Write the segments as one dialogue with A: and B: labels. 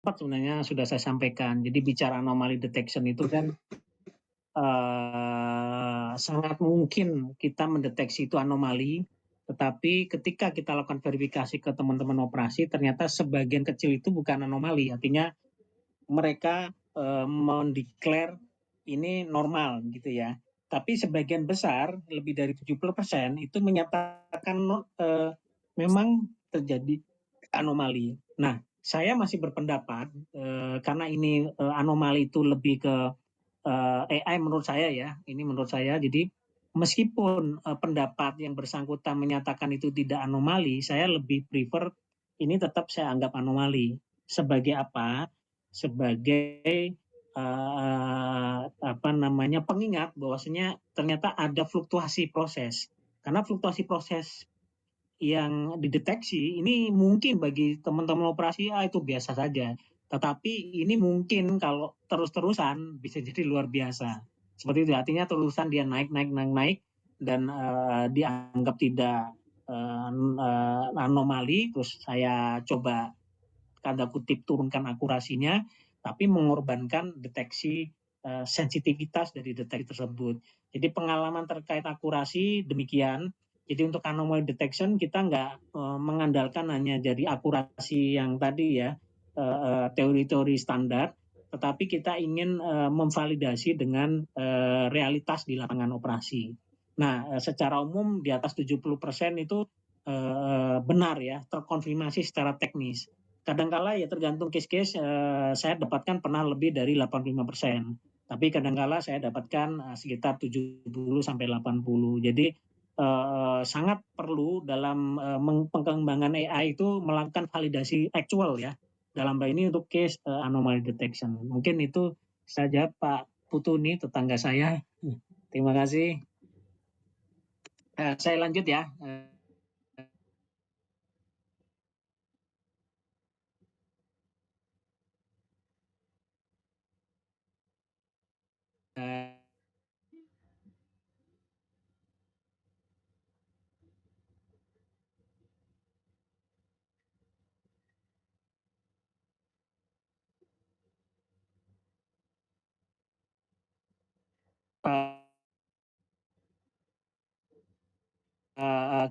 A: sebenarnya sudah saya sampaikan. Jadi bicara anomaly detection itu kan sangat mungkin kita mendeteksi itu anomali, tetapi ketika kita lakukan verifikasi ke teman-teman operasi, ternyata sebagian kecil itu bukan anomali. Artinya mereka mendeklar ini normal gitu ya. Tapi sebagian besar, lebih dari 70% itu menyatakan memang terjadi anomali. Nah, saya masih berpendapat karena ini anomali itu lebih ke AI menurut saya ya, ini menurut saya. Jadi meskipun pendapat yang bersangkutan menyatakan itu tidak anomali, saya lebih prefer ini tetap saya anggap anomali. Sebagai apa? Sebagai apa namanya pengingat bahwasanya ternyata ada fluktuasi proses. Karena fluktuasi proses yang dideteksi ini mungkin bagi teman-teman operasi itu biasa saja. Tetapi ini mungkin kalau terus-terusan bisa jadi luar biasa. Seperti itu, artinya terusan dia naik dan dianggap tidak anomali, terus saya coba tanda kutip turunkan akurasinya, tapi mengorbankan deteksi sensitivitas dari deteksi tersebut. Jadi pengalaman terkait akurasi demikian. Jadi untuk anomaly detection kita nggak mengandalkan hanya dari akurasi yang tadi ya, teori-teori standar, tetapi kita ingin memvalidasi dengan realitas di lapangan operasi. Nah, secara umum di atas 70% itu benar ya, terkonfirmasi secara teknis. Kadangkala ya tergantung case-case, saya dapatkan pernah lebih dari 85%. Tapi kadangkala saya dapatkan sekitar 70 sampai 80. Jadi sangat perlu dalam pengembangan AI itu melakukan validasi actual ya. Dalam hal ini untuk case anomaly detection. Mungkin itu saja Pak Putu nih tetangga saya. Terima kasih. Saya lanjut ya.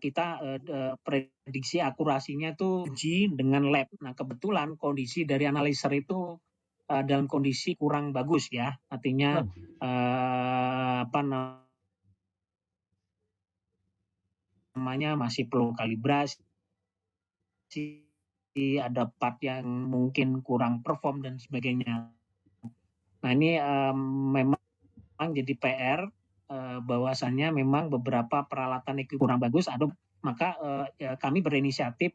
A: Kita prediksi akurasinya itu uji dengan lab. Nah, kebetulan kondisi dari analyzer itu dalam kondisi kurang bagus ya, artinya apa namanya masih perlu kalibrasi, ada part yang mungkin kurang perform dan sebagainya. Nah, ini memang jadi PR bahwasannya memang beberapa peralatan itu kurang bagus, maka kami berinisiatif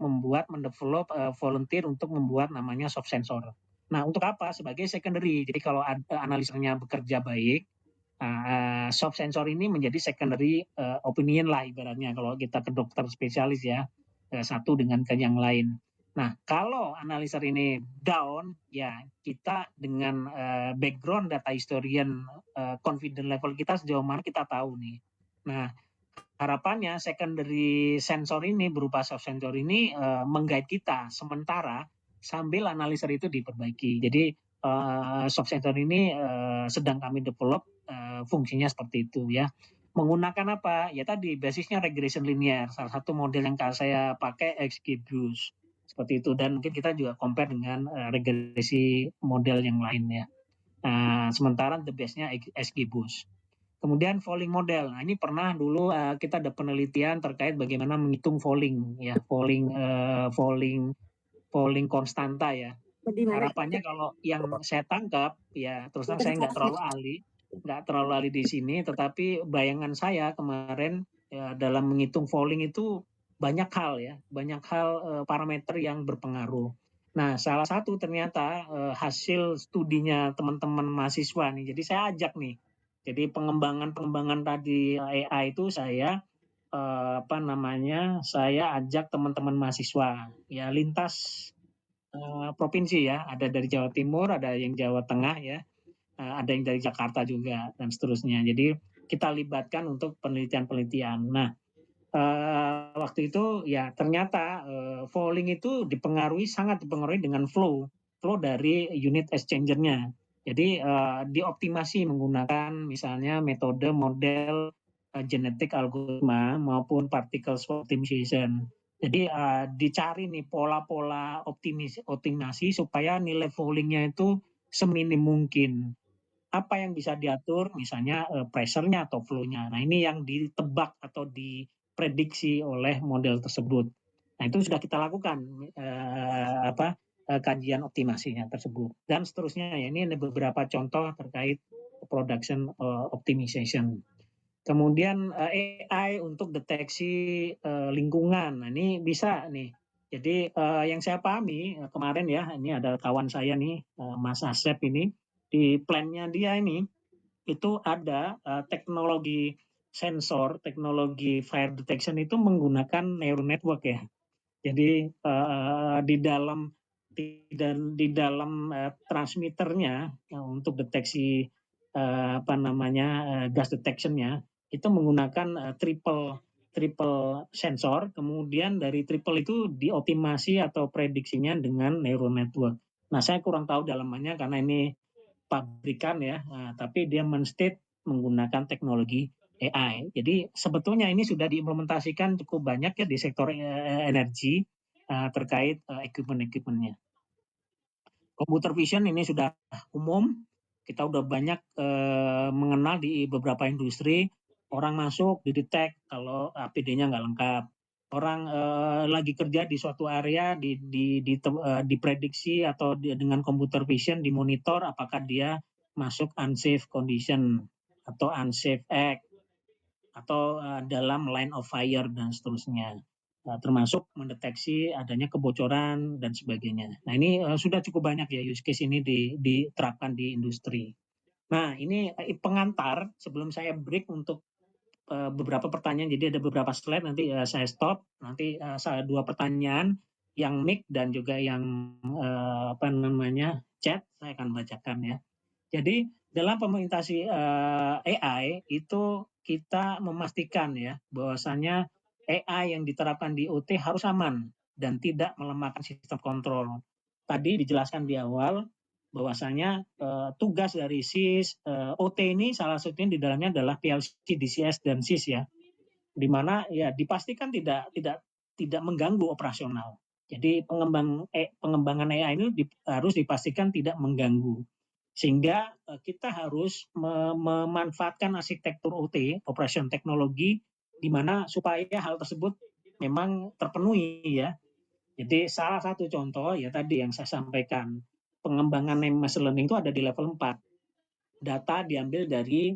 A: mendevelop volunteer untuk membuat namanya soft sensor. Nah, untuk apa? Sebagai secondary. Jadi kalau analisanya bekerja baik, soft sensor ini menjadi secondary opinion lah ibaratnya kalau kita ke dokter spesialis ya, satu dengan ke yang lain. Nah, kalau analiser ini down, ya kita dengan background data historian, confident level kita sejauh mana kita tahu nih. Nah, harapannya secondary sensor ini berupa soft sensor ini menggait kita sementara sambil analiser itu diperbaiki. Jadi soft sensor ini sedang kami develop fungsinya seperti itu ya. Menggunakan apa? Ya tadi basisnya regression linear. Salah satu model yang saya pakai XGBoost seperti itu, dan mungkin kita juga compare dengan regresi model yang lainnya. Sementara the base-nya XGBoost. Kemudian falling model. Nah, ini pernah dulu kita ada penelitian terkait bagaimana menghitung falling ya, falling konstanta ya. Harapannya kalau yang saya tangkap ya, terus terang saya nggak terlalu ahli di sini, tetapi bayangan saya kemarin ya, dalam menghitung falling itu banyak hal ya, banyak hal parameter yang berpengaruh. Nah, salah satu ternyata hasil studinya teman-teman mahasiswa nih. Jadi saya ajak nih. Jadi pengembangan tadi AI itu saya apa namanya? Saya ajak teman-teman mahasiswa ya lintas provinsi ya, ada dari Jawa Timur, ada yang Jawa Tengah ya, ada yang dari Jakarta juga dan seterusnya. Jadi kita libatkan untuk penelitian-penelitian. Nah, waktu itu ya ternyata falling itu sangat dipengaruhi dengan flow flow dari unit exchanger-nya. Jadi dioptimasi menggunakan misalnya metode model genetik algoritma maupun particle optimization. Jadi dicari nih pola-pola optimasi supaya nilai fallingnya itu seminim mungkin. Apa yang bisa diatur, misalnya pressure-nya atau flow-nya. Nah ini yang ditebak atau diprediksi oleh model tersebut. Nah itu sudah kita lakukan kajian optimasinya tersebut dan seterusnya. Ya, ini ada beberapa contoh terkait production optimization. Kemudian AI untuk deteksi lingkungan. Nah, ini bisa nih. Jadi yang saya pahami kemarin ya, ini ada kawan saya nih, Mas Asep ini, di plan-nya dia ini itu ada teknologi sensor, teknologi fire detection itu menggunakan neural network ya. Jadi di dalam transmitternya untuk deteksi gas detectionnya itu menggunakan triple sensor, kemudian dari triple itu dioptimasi atau prediksinya dengan neural network. Nah saya kurang tahu dalamannya karena ini pabrikan ya, tapi dia men-state menggunakan teknologi AI. Jadi sebetulnya ini sudah diimplementasikan cukup banyak ya di sektor energi terkait equipment-equipmentnya. Computer vision ini sudah umum, kita udah banyak mengenal di beberapa industri, orang masuk didetek kalau APD-nya nggak lengkap. Orang lagi kerja di suatu area diprediksi atau dengan computer vision dimonitor apakah dia masuk unsafe condition atau unsafe act atau dalam line of fire dan seterusnya. Termasuk mendeteksi adanya kebocoran dan sebagainya. Nah ini sudah cukup banyak ya use case ini diterapkan di industri. Nah ini pengantar sebelum saya break untuk beberapa pertanyaan. Jadi ada beberapa slide nanti saya stop. Nanti dua pertanyaan yang mic dan juga yang chat saya akan bacakan ya. Jadi dalam implementasi AI itu kita memastikan ya bahwasanya AI yang diterapkan di OT harus aman dan tidak melemahkan sistem kontrol. Tadi dijelaskan di awal bahwasanya tugas dari SIS OT ini salah satunya di dalamnya adalah PLC, DCS dan SIS ya, di mana ya dipastikan tidak mengganggu operasional. Jadi pengembangan AI ini harus dipastikan tidak mengganggu. Sehingga kita harus memanfaatkan arsitektur OT, operation teknologi, di mana supaya hal tersebut memang terpenuhi ya. Jadi salah satu contoh ya tadi yang saya sampaikan, pengembangan machine learning itu ada di level 4. Data diambil dari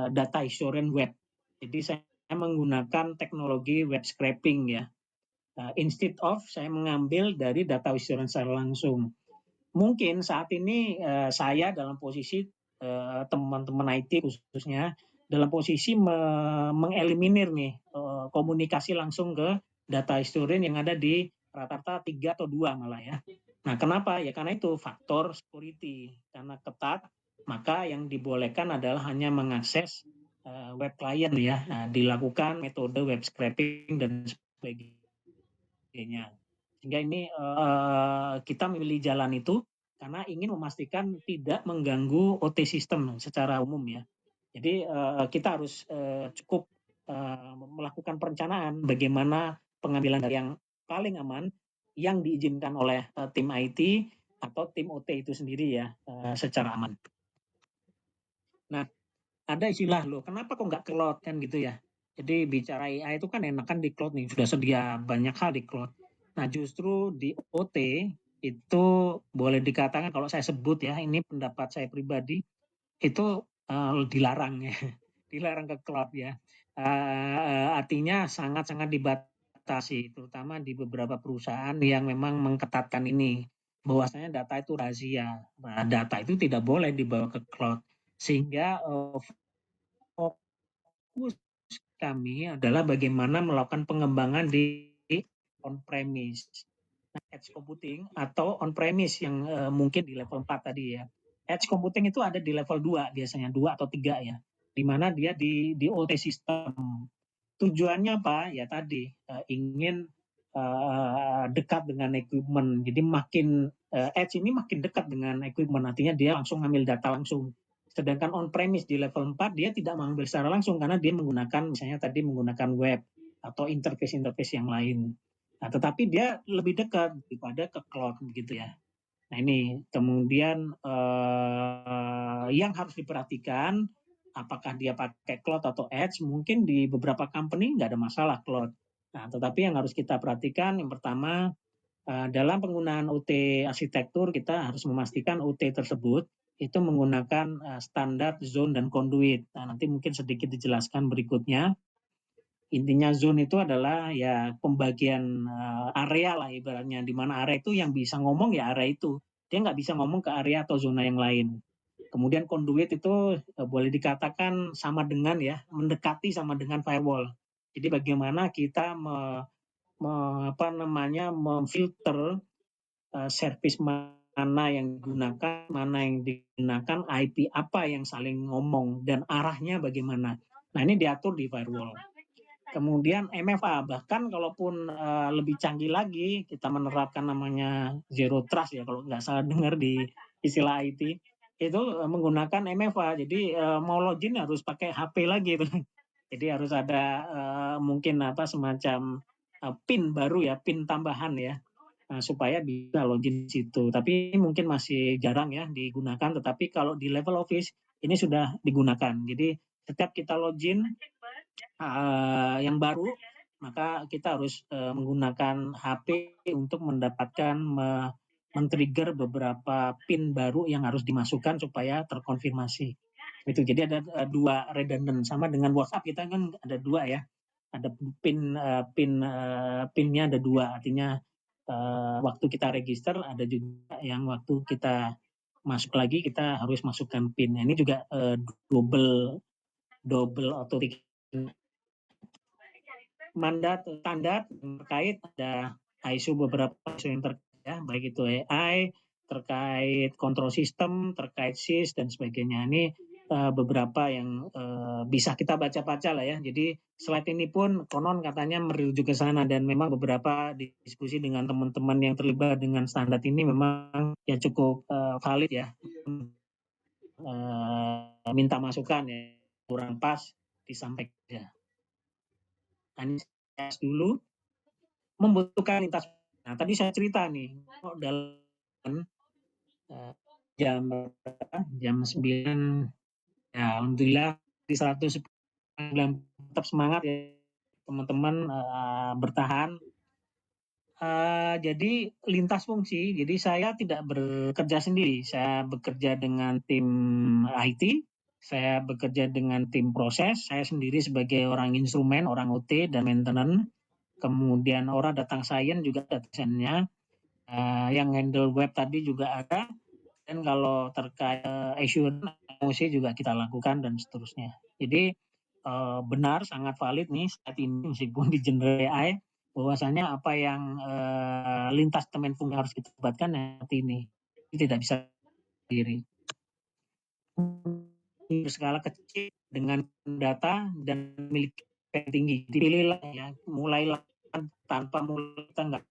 A: data historian web. Jadi saya menggunakan teknologi web scraping ya. Instead of saya mengambil dari data historian secara langsung. Mungkin saat ini saya dalam posisi teman-teman IT khususnya dalam posisi mengeliminir nih komunikasi langsung ke data historian yang ada di rata-rata 3 atau 2 malah ya. Nah kenapa? Ya karena itu faktor security. Karena ketat, maka yang dibolehkan adalah hanya mengakses web client ya. Nah, dilakukan metode web scraping dan sebagainya. Sehingga ini kita memilih jalan itu karena ingin memastikan tidak mengganggu OT sistem secara umum ya. Jadi kita harus cukup melakukan perencanaan bagaimana pengambilan dari yang paling aman yang diizinkan oleh tim IT atau tim OT itu sendiri ya secara aman. Nah, ada istilah loh, kenapa kok nggak cloud kan gitu ya. Jadi bicara AI itu kan enakan di cloud nih, sudah sedia banyak hal di cloud. Nah justru di OT itu boleh dikatakan kalau saya sebut ya, ini pendapat saya pribadi, itu dilarang ya, dilarang ke cloud ya. Artinya sangat-sangat dibatasi, terutama di beberapa perusahaan yang memang mengketatkan ini, bahwasanya data itu rahasia. Nah, data itu tidak boleh dibawa ke cloud, sehingga fokus kami adalah bagaimana melakukan pengembangan di on-premise. Nah, edge computing atau on-premise yang mungkin di level 4 tadi ya. Edge computing itu ada di level 2 biasanya, 2 atau 3 ya. Di mana dia di OT system. Tujuannya apa? Ya tadi ingin dekat dengan equipment. Jadi makin Edge ini makin dekat dengan equipment, artinya dia langsung ngambil data langsung. Sedangkan on-premise di level 4 dia tidak mengambil secara langsung karena dia menggunakan misalnya tadi menggunakan web atau interface-interface yang lain. Nah, tetapi dia lebih dekat daripada ke cloud begitu ya. Nah ini kemudian yang harus diperhatikan apakah dia pakai cloud atau edge, mungkin di beberapa company nggak ada masalah cloud. Nah, tetapi yang harus kita perhatikan yang pertama dalam penggunaan OT arsitektur kita harus memastikan OT tersebut itu menggunakan standar zone dan conduit. Nah, nanti mungkin sedikit dijelaskan berikutnya. Intinya zone itu adalah ya pembagian area lah ibaratnya, di mana area itu yang bisa ngomong ya area itu. Dia nggak bisa ngomong ke area atau zona yang lain. Kemudian conduit itu boleh dikatakan sama dengan ya, mendekati sama dengan firewall. Jadi bagaimana kita memfilter service mana yang digunakan, mana yang digunakan, IP apa yang saling ngomong, dan arahnya bagaimana. Nah ini diatur di firewall. Kemudian MFA, bahkan kalaupun lebih canggih lagi, kita menerapkan namanya Zero Trust ya, kalau nggak salah dengar di istilah IT, itu menggunakan MFA. Jadi mau login harus pakai HP lagi itu. Jadi harus ada mungkin semacam PIN baru ya, PIN tambahan ya, supaya bisa login di situ. Tapi mungkin masih jarang ya digunakan, tetapi kalau di level office ini sudah digunakan. Jadi setiap kita login yang baru, maka kita harus menggunakan HP untuk mendapatkan men-trigger beberapa PIN baru yang harus dimasukkan supaya terkonfirmasi. Itu jadi ada dua redundant, sama dengan WhatsApp kita kan ada dua ya. Ada PIN-nya ada dua, artinya waktu kita register, ada juga yang waktu kita masuk lagi kita harus masukkan PIN. Ini juga double authentication. Mandat standar terkait ada ISO beberapa ISO yang terkait ya, baik itu AI, terkait kontrol sistem, terkait SIS dan sebagainya. Ini beberapa yang bisa kita baca-baca lah ya. Jadi slide ini pun konon katanya merujuk ke sana, dan memang beberapa diskusi dengan teman-teman yang terlibat dengan standar ini memang ya cukup valid ya. Minta masukan ya, kurang pas disampaikan. Ini dulu membutuhkan lintas. Nah, tadi saya cerita nih, dalam jam 9, ya alhamdulillah di 109 tetap semangat ya teman-teman bertahan. Jadi lintas fungsi, jadi saya tidak bekerja sendiri, saya bekerja dengan tim IT, saya bekerja dengan tim proses, saya sendiri sebagai orang instrumen, orang OT dan maintenance, kemudian orang datang science juga datanya, yang handle web tadi juga ada, dan kalau terkait assurance juga kita lakukan dan seterusnya. Jadi benar, sangat valid nih saat ini meskipun di genre AI, bahwasanya apa yang lintas domain fungsi harus kita libatkan nanti ini tidak bisa sendiri. Berskala kecil dengan data dan memiliki tinggi, dipilihlah ya, mulailah tanpa kita nggak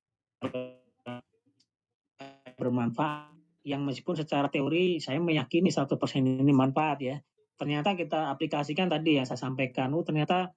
A: bermanfaat, yang meskipun secara teori saya meyakini 100% ini manfaat ya. Ternyata kita aplikasikan tadi ya saya sampaikan, ternyata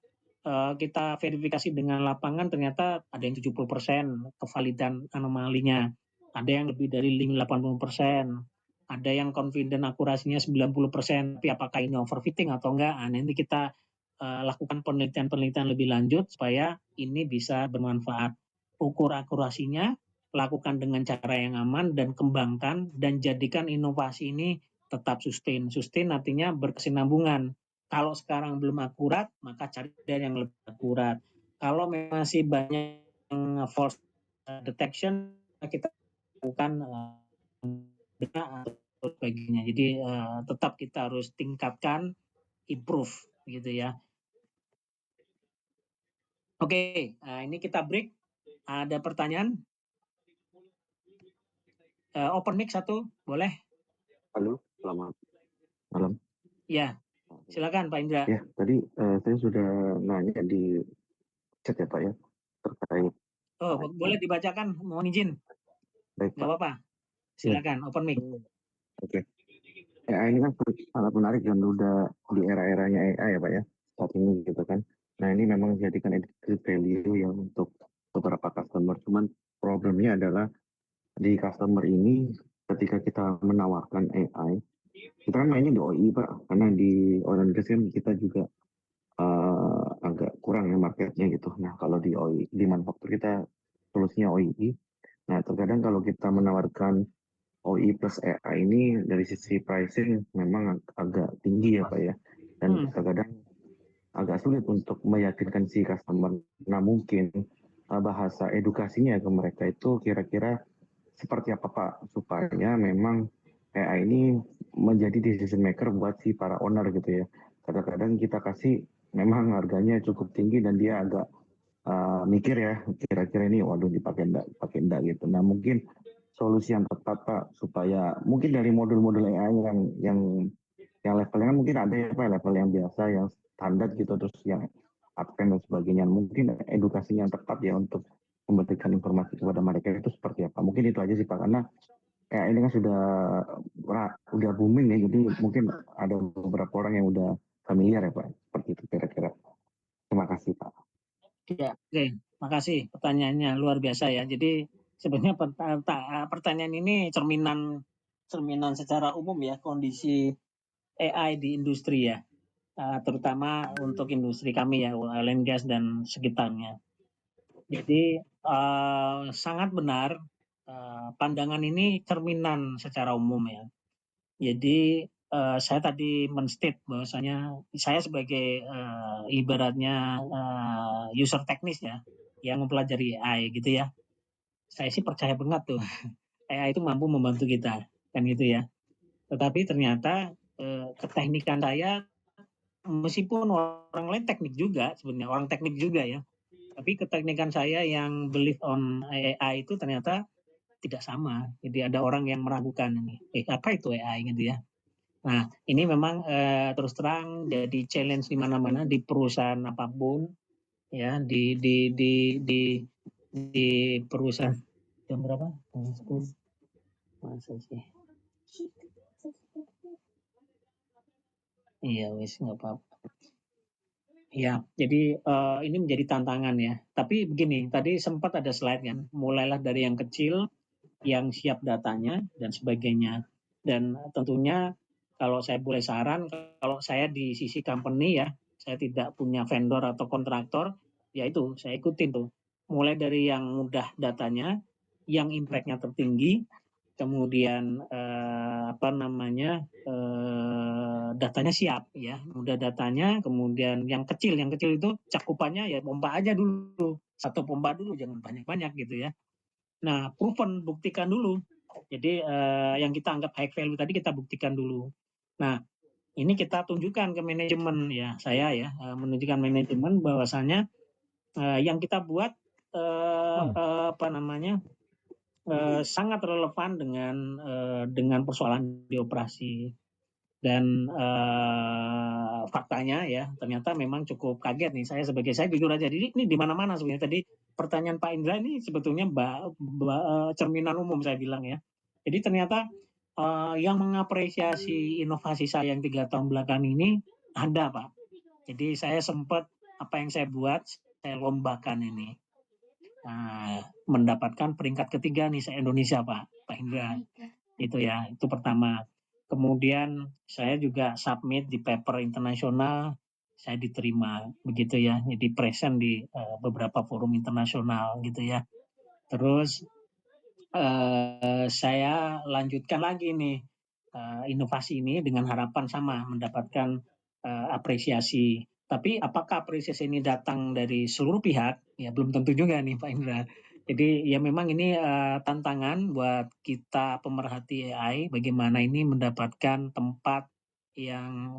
A: kita verifikasi dengan lapangan, ternyata ada yang 70% kevalidan anomalinya, ada yang lebih dari 80%, ada yang confident akurasinya 90%, tapi apakah ini overfitting atau enggak, nanti kita lakukan penelitian-penelitian lebih lanjut supaya ini bisa bermanfaat. Ukur akurasinya, lakukan dengan cara yang aman dan kembangkan dan jadikan inovasi ini tetap sustain. Sustain artinya berkesinambungan. Kalau sekarang belum akurat, maka cari yang lebih akurat. Kalau masih banyak false detection, kita lakukan atau sebagainya. Jadi tetap kita harus tingkatkan, improve gitu ya. Oke, ini kita break. Ada pertanyaan? Open mic satu, boleh?
B: Halo, selamat malam.
A: Ya, silakan Pak Indra.
B: Ya, tadi saya sudah nanya di chat ya Pak ya, terkait.
A: Oh, boleh dibacakan, mohon izin.
B: Baik
A: Nggak
B: Pak.
A: apa-apa. Silakan, open mic.
B: Oke. AI ini kan sangat menarik dan udah di era-eranya AI ya Pak ya, saat ini gitu kan. Nah ini memang menjadikan added value yang untuk beberapa customer. Cuman problemnya adalah di customer ini ketika kita menawarkan AI, kita kan mainnya di OI Pak, karena di oil and gas kan kita juga agak kurang ya marketnya gitu. Nah kalau di OI, di manufaktur kita solusinya OII. Nah terkadang kalau kita menawarkan OI plus AI ini dari sisi pricing memang agak tinggi ya Pak ya. Dan terkadang agak sulit untuk meyakinkan si customer. Nah mungkin bahasa edukasinya ke mereka itu kira-kira seperti apa Pak supaya memang AI ini menjadi decision maker buat si para owner gitu ya. Kadang-kadang kita kasih memang harganya cukup tinggi dan dia agak mikir ya kira-kira ini waduh dipakai enggak gitu. Nah mungkin solusi yang tepat Pak supaya mungkin dari modul-modul AI yang levelnya kan mungkin ada ya Pak level yang biasa yang standar gitu terus yang advance dan sebagainya. Mungkin edukasi yang tepat ya untuk memberikan informasi kepada mereka itu seperti apa. Mungkin itu aja sih Pak karena ini kan udah booming ya jadi mungkin ada beberapa orang yang udah familiar ya Pak seperti itu kira-kira. Terima kasih Pak.
A: Ya, oke. Makasih pertanyaannya luar biasa ya. Jadi sebenarnya pertanyaan ini cerminan secara umum ya kondisi AI di industri ya, terutama untuk industri kami ya oil and gas dan sekitarnya. Jadi sangat benar pandangan ini cerminan secara umum ya. Jadi saya tadi menstate bahwasanya saya sebagai ibaratnya user teknis ya yang mempelajari AI gitu ya. Saya sih percaya banget tuh AI itu mampu membantu kita kan gitu ya. Tetapi ternyata keteknikan saya meskipun orang lain teknik juga sebenarnya orang teknik juga ya. Tapi keteknikan saya yang believe on AI itu ternyata tidak sama. Jadi ada orang yang meragukan ini. Apa itu AI gitu ya. Nah, ini memang terus terang jadi challenge di mana-mana di perusahaan apapun ya di perusahaan jam berapa? Masa sih? Iya, wis nggak apa-apa. Ya, jadi ini menjadi tantangan ya. Tapi begini, tadi sempat ada slide kan, mulailah dari yang kecil, yang siap datanya dan sebagainya. Dan tentunya kalau saya boleh saran, kalau saya di sisi company ya, saya tidak punya vendor atau kontraktor, ya itu saya ikutin tuh. Mulai dari yang mudah datanya, yang impact-nya tertinggi, kemudian datanya siap ya, mudah datanya, kemudian yang kecil itu cakupannya ya pompa aja dulu, satu pompa dulu, jangan banyak-banyak gitu ya. Nah, proven, buktikan dulu. Jadi yang kita anggap high value tadi kita buktikan dulu. Nah, ini kita tunjukkan ke manajemen ya, saya ya menunjukkan manajemen bahwasanya yang kita buat sangat relevan dengan persoalan di operasi. Dan faktanya ya ternyata memang cukup kaget nih saya jujur aja. Jadi ini di mana-mana sebenarnya tadi pertanyaan Pak Indra ini sebetulnya cerminan umum saya bilang ya. Jadi ternyata yang mengapresiasi inovasi saya yang 3 tahun belakang ini ada Pak. Jadi saya sempat apa yang saya buat saya lombakan ini. Mendapatkan peringkat ketiga nih se Indonesia Pak Indra. Itu ya, itu pertama. Kemudian saya juga submit di paper internasional, saya diterima begitu ya. Jadi present di beberapa forum internasional gitu ya. Terus saya lanjutkan lagi nih inovasi ini dengan harapan sama mendapatkan apresiasi. Tapi apakah apresiasi ini datang dari seluruh pihak? Ya belum tentu juga nih Pak Indra. Jadi ya memang ini tantangan buat kita pemerhati AI bagaimana ini mendapatkan tempat yang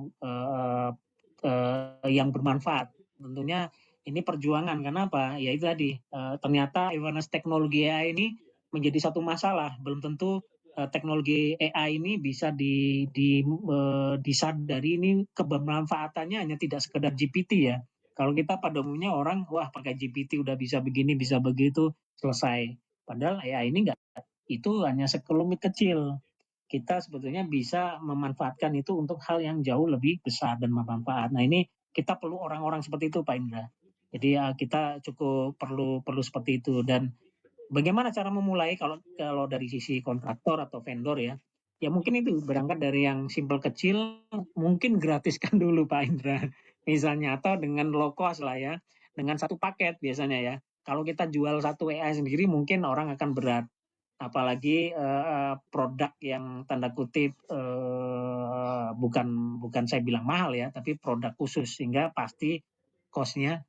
A: yang bermanfaat. Tentunya ini perjuangan. Kenapa? Ya itu tadi ternyata awareness teknologi AI ini menjadi satu masalah. Belum tentu teknologi AI ini bisa disadari ini kebermanfaatannya hanya tidak sekedar GPT ya. Kalau kita pada umumnya orang wah pakai GPT udah bisa begini bisa begitu selesai. Padahal AI ini itu hanya sekelumit kecil. Kita sebetulnya bisa memanfaatkan itu untuk hal yang jauh lebih besar dan bermanfaat. Nah, ini kita perlu orang-orang seperti itu, Pak Indra. Jadi kita cukup perlu seperti itu. Dan bagaimana cara memulai kalau dari sisi kontraktor atau vendor ya? Ya mungkin itu berangkat dari yang simpel kecil, mungkin gratiskan dulu Pak Indra. Misalnya atau dengan low cost lah ya, dengan satu paket biasanya ya. Kalau kita jual satu AI sendiri mungkin orang akan berat. Apalagi produk yang tanda kutip bukan saya bilang mahal ya, tapi produk khusus sehingga pasti cost-nya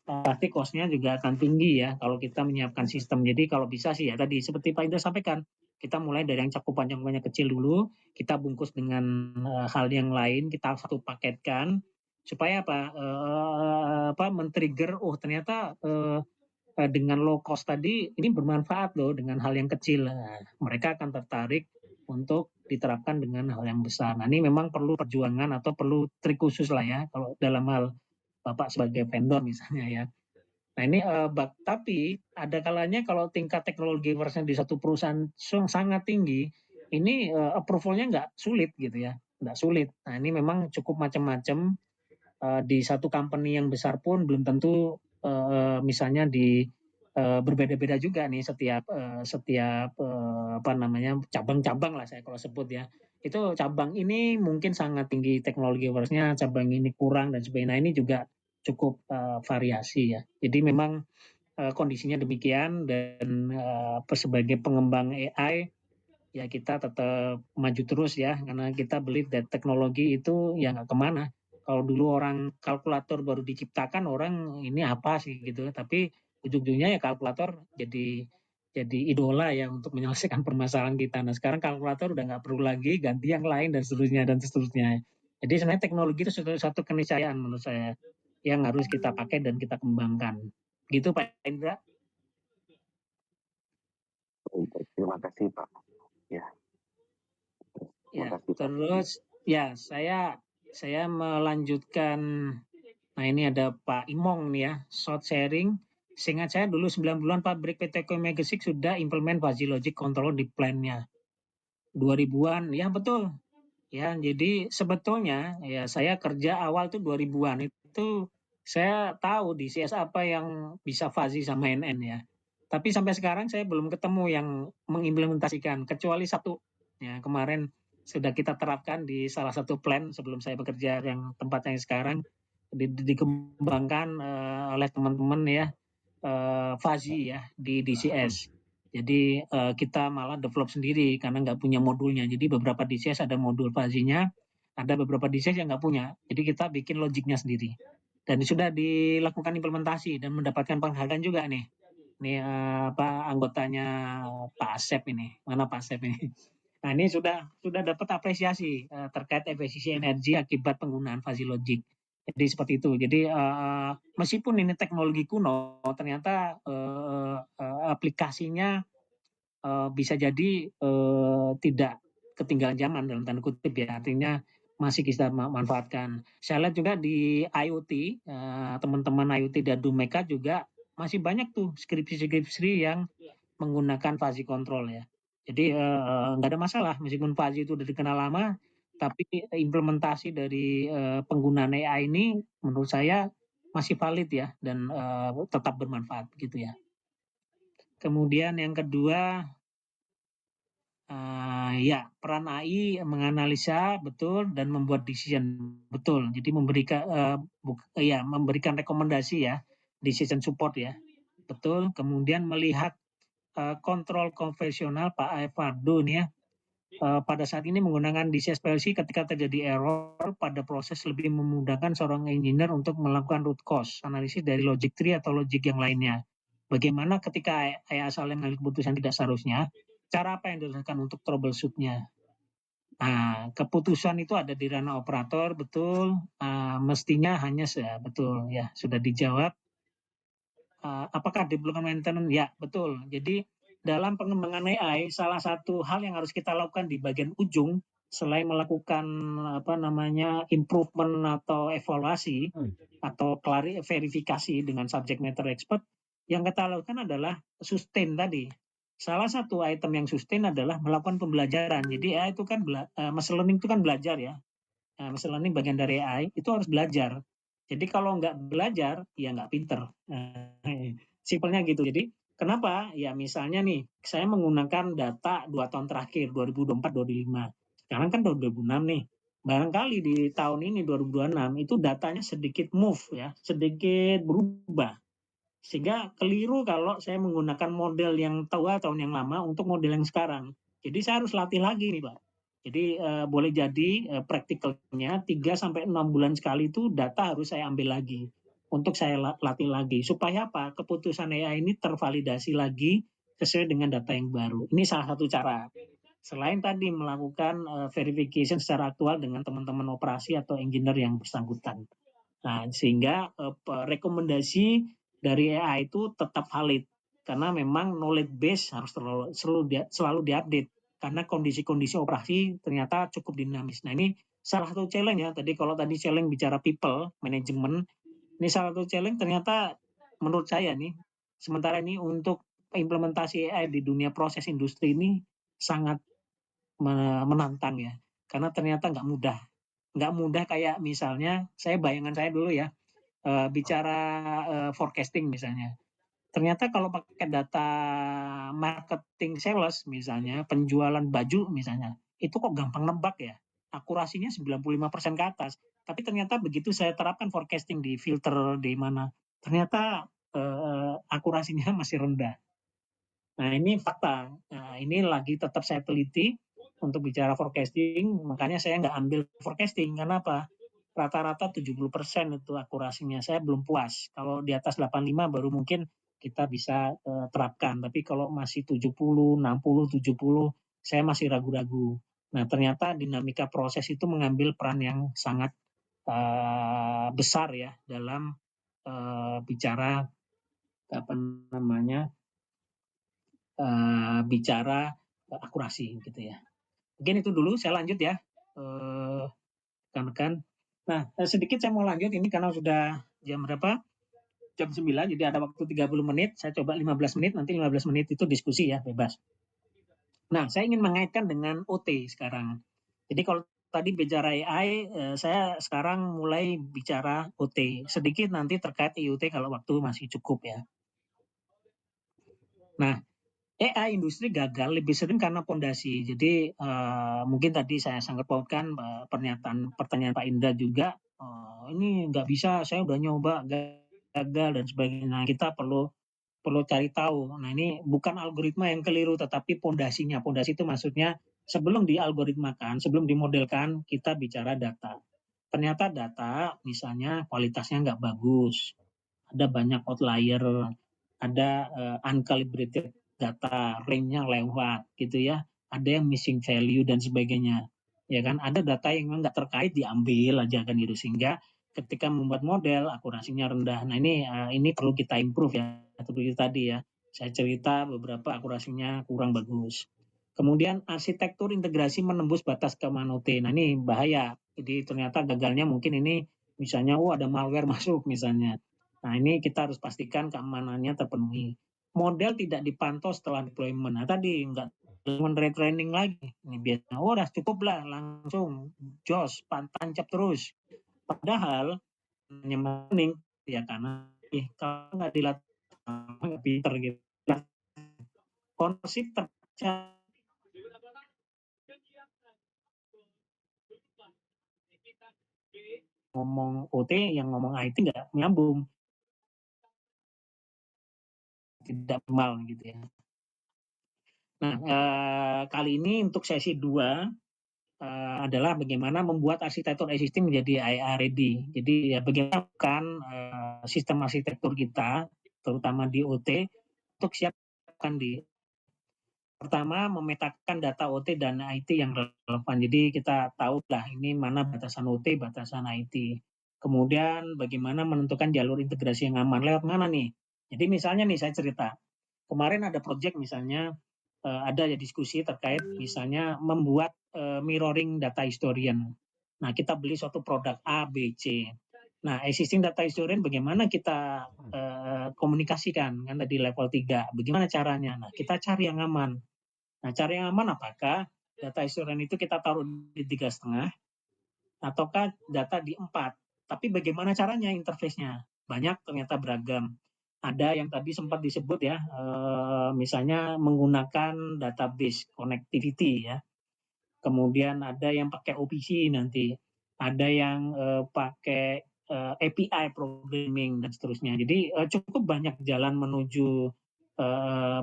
A: pasti cost-nya juga akan tinggi ya kalau kita menyiapkan sistem. Jadi kalau bisa sih ya tadi seperti Pak Indra sampaikan, kita mulai dari yang cakupannya kecil dulu, kita bungkus dengan hal yang lain, kita satu paketkan supaya apa men-trigger ternyata dengan low cost tadi ini bermanfaat loh dengan hal yang kecil. Nah, mereka akan tertarik untuk diterapkan dengan hal yang besar. Nah, ini memang perlu perjuangan atau perlu trik khusus lah ya kalau dalam hal Bapak sebagai vendor misalnya ya. Nah ini tapi ada kalanya kalau tingkat teknologi versi di satu perusahaan sangat tinggi, ini approval-nya nggak sulit gitu ya, nggak sulit. Nah ini memang cukup macam-macam di satu company yang besar pun belum tentu misalnya di berbeda-beda juga nih setiap apa namanya cabang-cabang lah saya kalau sebut ya. Itu cabang ini mungkin sangat tinggi teknologi versi-nya, cabang ini kurang dan sebagainya. Nah ini juga cukup variasi ya. Jadi memang kondisinya demikian dan sebagai pengembang AI ya kita tetap maju terus ya karena kita believe that teknologi itu ya nggak kemana. Kalau dulu orang kalkulator baru diciptakan orang ini apa sih gitu, tapi ujung-ujungnya ya kalkulator jadi idola ya untuk menyelesaikan permasalahan kita. Nah sekarang kalkulator udah nggak perlu lagi ganti yang lain dan seterusnya dan seterusnya. Jadi sebenarnya teknologi itu satu keniscayaan menurut saya yang harus kita pakai dan kita kembangkan. Gitu Pak Indra.
B: Terima kasih Pak. Ya, terima
A: Ya,
B: kasih Pak.
A: terus ya saya melanjutkan. Nah ini ada Pak Imong nih ya, short sharing. Seingat saya dulu 9 bulan pabrik PT Komegesik sudah implement fuzzy logic control di plan-nya. 2000-an, ya betul. Ya, jadi sebetulnya ya saya kerja awal tuh 2000-an itu saya tahu di CS apa yang bisa fuzzy sama NN ya. Tapi sampai sekarang saya belum ketemu yang mengimplementasikan kecuali satu ya kemarin sudah kita terapkan di salah satu plan sebelum saya bekerja yang tempat yang sekarang dikembangkan oleh teman-teman ya fuzzy ya di DCS. Jadi kita malah develop sendiri karena nggak punya modulnya. Jadi beberapa DCS ada modul fuzzy-nya, ada beberapa DCS yang nggak punya. Jadi kita bikin logiknya sendiri. Dan sudah dilakukan implementasi dan mendapatkan penghargaan juga nih. Ini apa anggotanya Pak Asep ini. Mana Pak Asep ini? Nah ini sudah dapat apresiasi terkait efisiensi energi akibat penggunaan fuzzy logic. Jadi seperti itu. Jadi meskipun ini teknologi kuno, ternyata aplikasinya bisa jadi tidak ketinggalan zaman dalam tanda kutip ya. Artinya masih kita manfaatkan. Saya lihat juga di IoT, teman-teman IoT dan Dumeka juga masih banyak tuh skripsi-skripsi yang menggunakan fuzzy control ya. Jadi nggak ada masalah meskipun fuzzy itu udah dikenal lama, tapi implementasi dari penggunaan AI ini menurut saya masih valid ya dan tetap bermanfaat gitu ya. Kemudian yang kedua ya peran AI menganalisa betul dan membuat decision betul. Jadi memberikan rekomendasi ya, decision support ya. Betul. Kemudian melihat kontrol konvensional Pak Evardo nih ya. Pada saat ini menggunakan DCS PLC ketika terjadi error pada proses lebih memudahkan seorang engineer untuk melakukan root cause analisis dari logic tree atau logic yang lainnya. Bagaimana ketika AI asal mengambil keputusan tidak seharusnya, cara apa yang dilakukan untuk troubleshoot-nya? Nah, keputusan itu ada di ranah operator, betul. Mestinya hanya betul ya sudah dijawab. Apakah development maintenance? Ya, betul. Jadi dalam pengembangan AI, salah satu hal yang harus kita lakukan di bagian ujung selain melakukan apa namanya improvement atau evaluasi atau verifikasi dengan subject matter expert, Yang kita lakukan adalah sustain tadi. Salah satu item yang sustain adalah melakukan pembelajaran. Jadi AI itu kan machine learning itu kan belajar ya. Machine learning bagian dari AI itu harus belajar. Jadi kalau nggak belajar, ya nggak pinter. Simpelnya gitu. Jadi kenapa? Ya misalnya nih, saya menggunakan data 2 tahun terakhir, 2024-2025. Sekarang kan 2026 nih. Barangkali di tahun ini 2026 itu datanya sedikit move ya, sedikit berubah. Sehingga keliru kalau saya menggunakan model yang tua tahun yang lama untuk model yang sekarang. Jadi saya harus latih lagi nih Pak. Jadi boleh jadi praktikalnya 3 sampai 6 bulan sekali itu data harus saya ambil lagi untuk saya latih lagi supaya apa? Keputusan AI ini tervalidasi lagi sesuai dengan data yang baru. Ini salah satu cara. Selain tadi melakukan verification secara aktual dengan teman-teman operasi atau engineer yang bersangkutan. Nah, sehingga rekomendasi dari AI itu tetap valid karena memang knowledge base harus selalu diupdate karena kondisi-kondisi operasi ternyata cukup dinamis. Nah, ini salah satu challenge ya. Tadi challenge bicara people management, ini salah satu challenge ternyata menurut saya nih. Sementara ini untuk implementasi AI di dunia proses industri ini sangat menantang ya. Karena ternyata nggak mudah kayak misalnya bayangan saya dulu ya bicara forecasting misalnya. Ternyata kalau pakai data marketing sales misalnya, penjualan baju misalnya, itu kok gampang nebak ya. Akurasinya 95% ke atas. Tapi ternyata begitu saya terapkan forecasting di filter di mana, ternyata akurasinya masih rendah. Nah ini fakta. Nah, ini lagi tetap saya teliti untuk bicara forecasting, makanya saya nggak ambil forecasting. Karena apa? Rata-rata 70% itu akurasinya. Saya belum puas. Kalau di atas 85 baru mungkin kita bisa terapkan. Tapi kalau masih 70, 60, 70, saya masih ragu-ragu. Nah ternyata dinamika proses itu mengambil peran yang sangat besar ya dalam bicara apa namanya bicara akurasi gitu ya. Mungkin itu dulu, saya lanjut ya, rekan-rekan. Nah, sedikit saya mau lanjut ini karena sudah jam berapa? Jam 9, jadi ada waktu 30 menit. Saya coba 15 menit, nanti 15 menit itu diskusi ya, bebas. Nah, saya ingin mengaitkan dengan OT sekarang. Jadi kalau tadi bicara AI, saya sekarang mulai bicara OT. Sedikit nanti terkait IoT kalau waktu masih cukup ya. Nah, AI industri gagal lebih sering karena pondasi. Jadi mungkin tadi saya sangat pautkan pertanyaan Pak Indra juga. Ini nggak bisa, saya udah nyoba gagal dan sebagainya. Nah, kita perlu perlu cari tahu. Nah ini bukan algoritma yang keliru, tetapi pondasinya. Pondasi itu maksudnya sebelum dialgoritmakan, sebelum dimodelkan, kita bicara data. Ternyata data misalnya kualitasnya nggak bagus, ada banyak outlier, ada uncalibrated data, range-nya lewat gitu ya, ada yang missing value dan sebagainya. Ya kan, ada data yang memang nggak terkait diambil aja kan gitu, sehingga ketika membuat model akurasinya rendah. Nah ini perlu kita improve ya, seperti tadi ya. Saya cerita beberapa akurasinya kurang bagus. Kemudian arsitektur integrasi menembus batas keamanan OT. Nah ini bahaya. Jadi ternyata gagalnya mungkin ini misalnya ada malware masuk misalnya. Nah ini kita harus pastikan keamanannya terpenuhi. Model tidak dipantau setelah deployment. Nah tadi nggak retraining lagi. Ini biasanya udah cukup lah langsung jos tancap terus. Padahal nyemaning ya karena kalau nggak dilatih nggak pinter gitu. Konsep terpecah ngomong OT yang ngomong IT nggak nyambung, tidak normal gitu ya. Nah kali ini untuk sesi 2 adalah bagaimana membuat arsitektur existing menjadi AI ready. Jadi ya bagaimana kan sistem arsitektur kita terutama di OT untuk siapkan di pertama memetakan data OT dan IT yang relevan. Jadi kita tahu lah ini mana batasan OT, batasan IT. Kemudian bagaimana menentukan jalur integrasi yang aman lewat mana nih. Jadi misalnya nih saya cerita, kemarin ada project misalnya ada ya diskusi terkait misalnya membuat mirroring data historian. Nah kita beli suatu produk A, B, C. Nah, existing data historian bagaimana kita komunikasikan kan tadi level 3. Bagaimana caranya? Nah, kita cari yang aman. Nah, cari yang aman apakah data historian itu kita taruh di 3,5 ataukah data di 4. Tapi bagaimana caranya interface-nya? Banyak ternyata beragam. Ada yang tadi sempat disebut ya, misalnya menggunakan database connectivity ya. Kemudian ada yang pakai OPC nanti, ada yang pakai API programming dan seterusnya. Jadi cukup banyak jalan menuju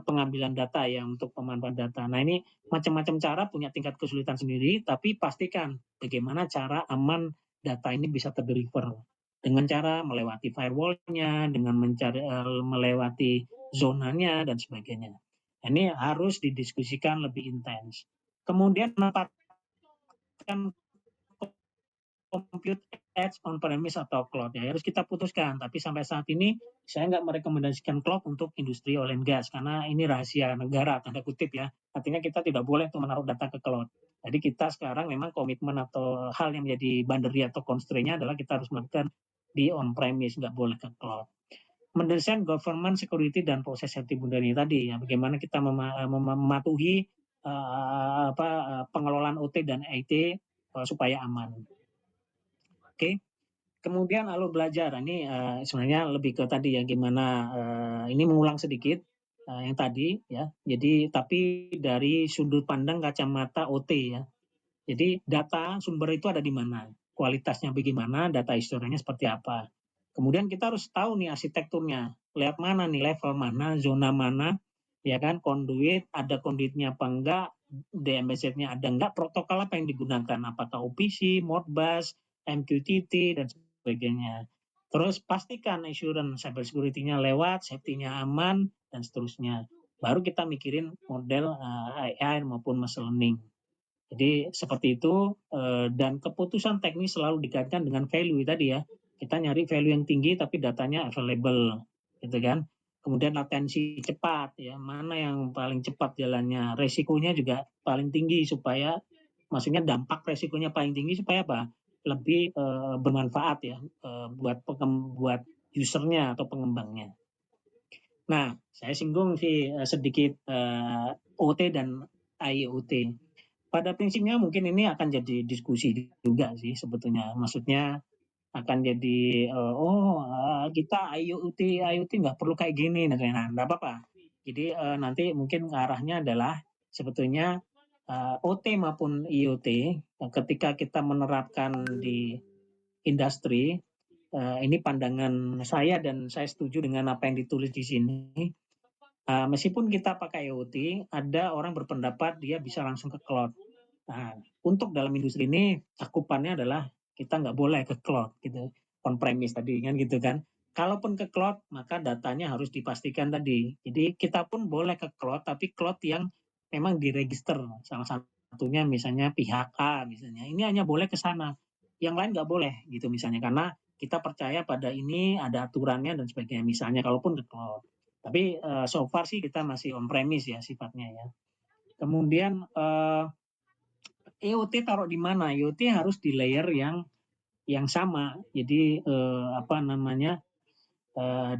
A: pengambilan data ya untuk pemanfaatan data. Nah ini macam-macam cara punya tingkat kesulitan sendiri, tapi pastikan bagaimana cara aman data ini bisa terdeliver dengan cara melewati firewall-nya, dengan melewati zonanya dan sebagainya. Ini harus didiskusikan lebih intens. Kemudian menempatkan compute edge on premise atau cloud ya harus kita putuskan. Tapi sampai saat ini saya nggak merekomendasikan cloud untuk industri oil and gas karena ini rahasia negara tanda kutip ya. Artinya kita tidak boleh tuh menaruh data ke cloud. Jadi kita sekarang memang komitmen atau hal yang menjadi boundary atau constraint-nya adalah kita harus melakukan di on premise, nggak boleh ke cloud. Mendesain government security dan proses safety budaya tadi ya bagaimana kita mematuhi pengelolaan OT dan IT supaya aman. Oke. Kemudian lalu belajar. Ini sebenarnya lebih ke tadi ya gimana ini mengulang sedikit yang tadi ya. Jadi tapi dari sudut pandang kacamata OT ya. Jadi data sumber itu ada di mana? Kualitasnya bagaimana? Data historianya seperti apa? Kemudian kita harus tahu nih arsitekturnya. Lihat mana nih level mana, zona mana, ya kan? Conduit, ada conduitnya apa enggak? DMZ-nya ada enggak? Protokol apa yang digunakan? Apakah OPC, Modbus, MQTT dan sebagainya. Terus pastikan assurance cyber security-nya lewat, safety-nya aman dan seterusnya. Baru kita mikirin model AI maupun machine learning. Jadi seperti itu dan keputusan teknis selalu dikaitkan dengan value tadi ya. Kita nyari value yang tinggi tapi datanya available gitu kan. Kemudian latensi cepat ya, mana yang paling cepat jalannya. Resikonya juga paling tinggi supaya maksudnya dampak resikonya paling tinggi supaya apa? Lebih bermanfaat ya buat usernya atau pengembangnya. Nah, saya singgung sih sedikit OT dan IoT. Pada prinsipnya mungkin ini akan jadi diskusi juga sih sebetulnya. Maksudnya akan jadi kita IoT nggak perlu kayak gini, nah nggak apa-apa. Jadi nanti mungkin arahnya adalah sebetulnya OT maupun IoT ketika kita menerapkan di industri ini pandangan saya dan saya setuju dengan apa yang ditulis di sini. Meskipun kita pakai IoT, ada orang berpendapat dia bisa langsung ke cloud. Nah, untuk dalam industri ini cakupannya adalah kita nggak boleh ke cloud gitu, on premise tadi kan gitu kan. Kalaupun ke cloud maka datanya harus dipastikan tadi. Jadi kita pun boleh ke cloud tapi cloud yang memang diregister. Salah satunya misalnya pihak A misalnya. Ini hanya boleh ke sana. Yang lain nggak boleh gitu misalnya karena kita percaya pada ini ada aturannya dan sebagainya misalnya kalaupun ke cloud. Tapi so far sih kita masih on premise ya sifatnya ya. Kemudian IoT taruh di mana? IoT harus di layer yang sama. Jadi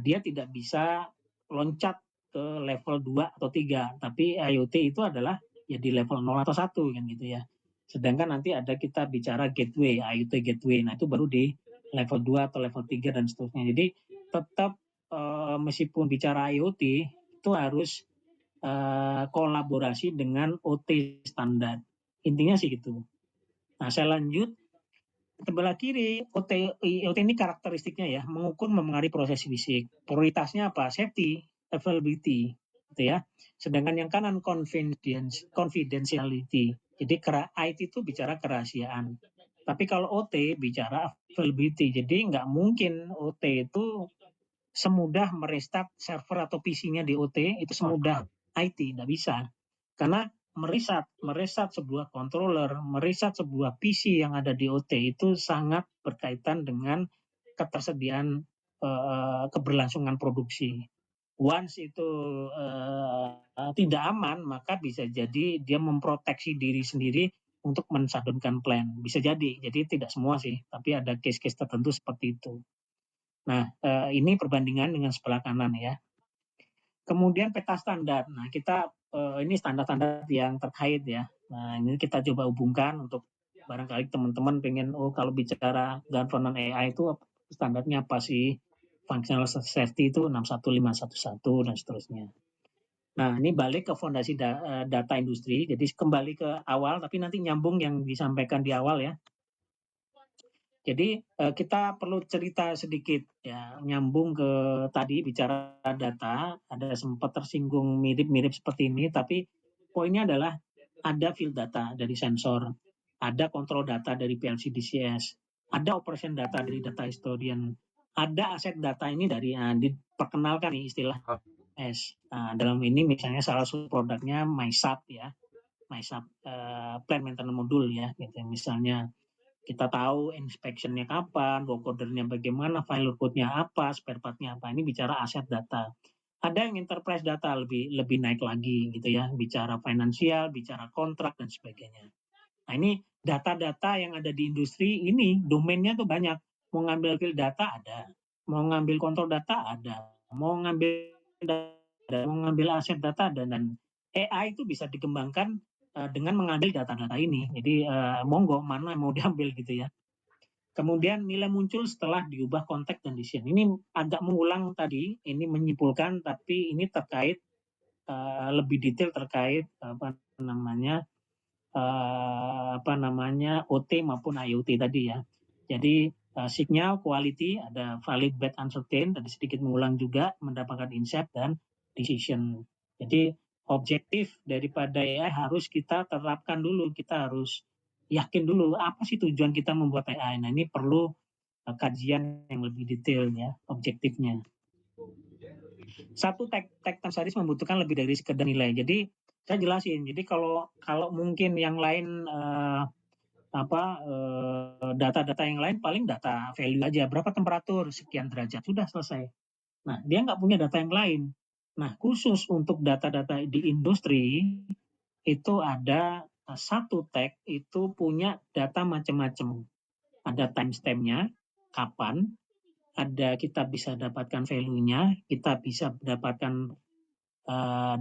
A: dia tidak bisa loncat ke level 2 atau 3, tapi IoT itu adalah ya di level 0 atau 1 kan gitu ya. Sedangkan nanti ada kita bicara gateway, IoT gateway. Nah, itu baru di level 2 atau level 3 dan seterusnya. Jadi tetap meskipun bicara IoT itu harus kolaborasi dengan OT standar. Intinya sih gitu. Nah, saya lanjut. Sebelah kiri, OT ini karakteristiknya ya, mengukur memengaruhi proses fisik. Prioritasnya apa? Safety, availability, gitu ya. Sedangkan yang kanan confidentiality. Jadi IT itu bicara kerahasiaan. Tapi kalau OT bicara availability. Jadi nggak mungkin OT itu semudah merestart server atau PC-nya di OT itu semudah IT, nggak bisa. Karena mereset sebuah controller, mereset sebuah PC yang ada di OT itu sangat berkaitan dengan ketersediaan keberlangsungan produksi. Once itu tidak aman, maka bisa jadi dia memproteksi diri sendiri untuk menshutdown plan. Bisa jadi tidak semua sih, tapi ada case-case tertentu seperti itu. Nah, ini perbandingan dengan sebelah kanan ya. Kemudian peta standar. Nah, kita ini standar-standar yang terkait ya. Nah, ini kita coba hubungkan untuk barangkali teman-teman pengen, kalau bicara governance AI itu standarnya apa sih? Functional safety itu 61511 dan seterusnya. Nah, ini balik ke fondasi data industri. Jadi kembali ke awal, tapi nanti nyambung yang disampaikan di awal ya. Jadi kita perlu cerita sedikit ya, nyambung ke tadi bicara data, ada sempat tersinggung mirip-mirip seperti ini, tapi poinnya adalah ada field data dari sensor, ada kontrol data dari PLC DCS, ada operation data dari data historian, ada aset data ini dari diperkenalkan nih istilah S. Nah, dalam ini misalnya salah satu produknya MySAP ya, MySAP Plant Maintenance Module ya, gitu. Misalnya kita tahu inspection-nya kapan, work order-nya bagaimana, file code-nya apa, spare part-nya apa. Ini bicara aset data. Ada yang enterprise data lebih naik lagi gitu ya, bicara finansial, bicara kontrak dan sebagainya. Nah, ini data-data yang ada di industri ini domainnya tuh banyak. Mau ngambil field data ada, mau ngambil kontrol data ada, mau ngambil mau ngambil aset data ada, dan AI itu bisa dikembangkan dengan mengambil data-data ini. Jadi monggo mana mau diambil gitu ya. Kemudian nilai muncul setelah diubah konteks dan desain. Ini agak mengulang tadi, ini menyimpulkan, tapi ini terkait lebih detail terkait apa namanya OT maupun IoT tadi ya. Jadi signal, quality, ada valid, bad, uncertain, tadi sedikit mengulang juga, mendapatkan insight dan decision. Jadi objektif daripada AI harus kita terapkan dulu, kita harus yakin dulu apa sih tujuan kita membuat AI. Nah, ini perlu kajian yang lebih detail ya, objektifnya. Satu tech studies membutuhkan lebih dari sekedar nilai. Jadi saya jelasin. Jadi kalau mungkin yang lain data-data yang lain paling data value aja, berapa temperatur sekian derajat, sudah selesai. Nah, dia nggak punya data yang lain. Nah, khusus untuk data-data di industri itu ada satu tag itu punya data macam-macam. Ada timestamp-nya, kapan, ada kita bisa dapatkan value-nya, kita bisa dapatkan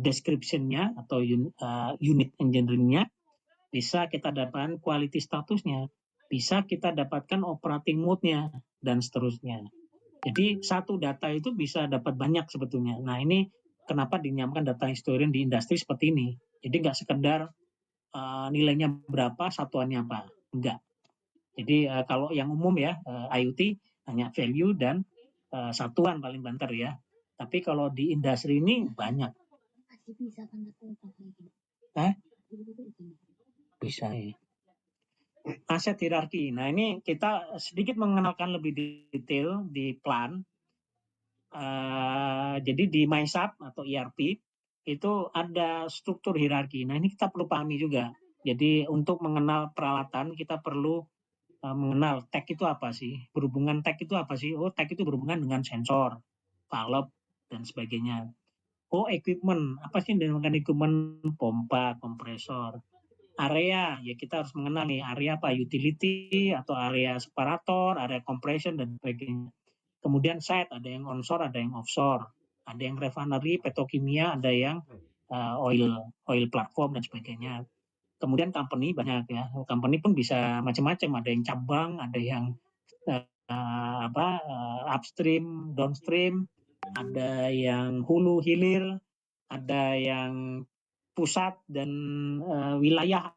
A: description-nya atau unit engineering-nya, bisa kita dapatkan quality statusnya, bisa kita dapatkan operating mode-nya, dan seterusnya. Jadi satu data itu bisa dapat banyak sebetulnya. Nah, ini kenapa dinamakan data historian di industri seperti ini. Jadi nggak sekedar nilainya berapa, satuannya apa. Enggak. Jadi kalau yang umum ya, IoT hanya value dan satuan paling banter ya. Tapi kalau di industri ini banyak. Hah? Bisa ya. Aset hierarki. Nah, ini kita sedikit mengenalkan lebih detail di plan. Jadi di MySAP atau ERP itu ada struktur hierarki. Nah, ini kita perlu pahami juga. Jadi untuk mengenal peralatan kita perlu mengenal tag itu apa sih? Berhubungan tag itu apa sih? Oh, tag itu berhubungan dengan sensor, valve, dan sebagainya. Oh, equipment. Apa sih yang dinamakan equipment? Pompa, kompresor. Area, ya kita harus mengenal nih area apa, utility atau area separator, area compression dan sebagainya. Kemudian site, ada yang onshore, ada yang offshore, ada yang refinery, petrokimia, ada yang oil platform dan sebagainya. Kemudian company banyak ya, company pun bisa macam-macam, ada yang cabang, ada yang upstream, downstream, ada yang hulu hilir, ada yang pusat dan wilayah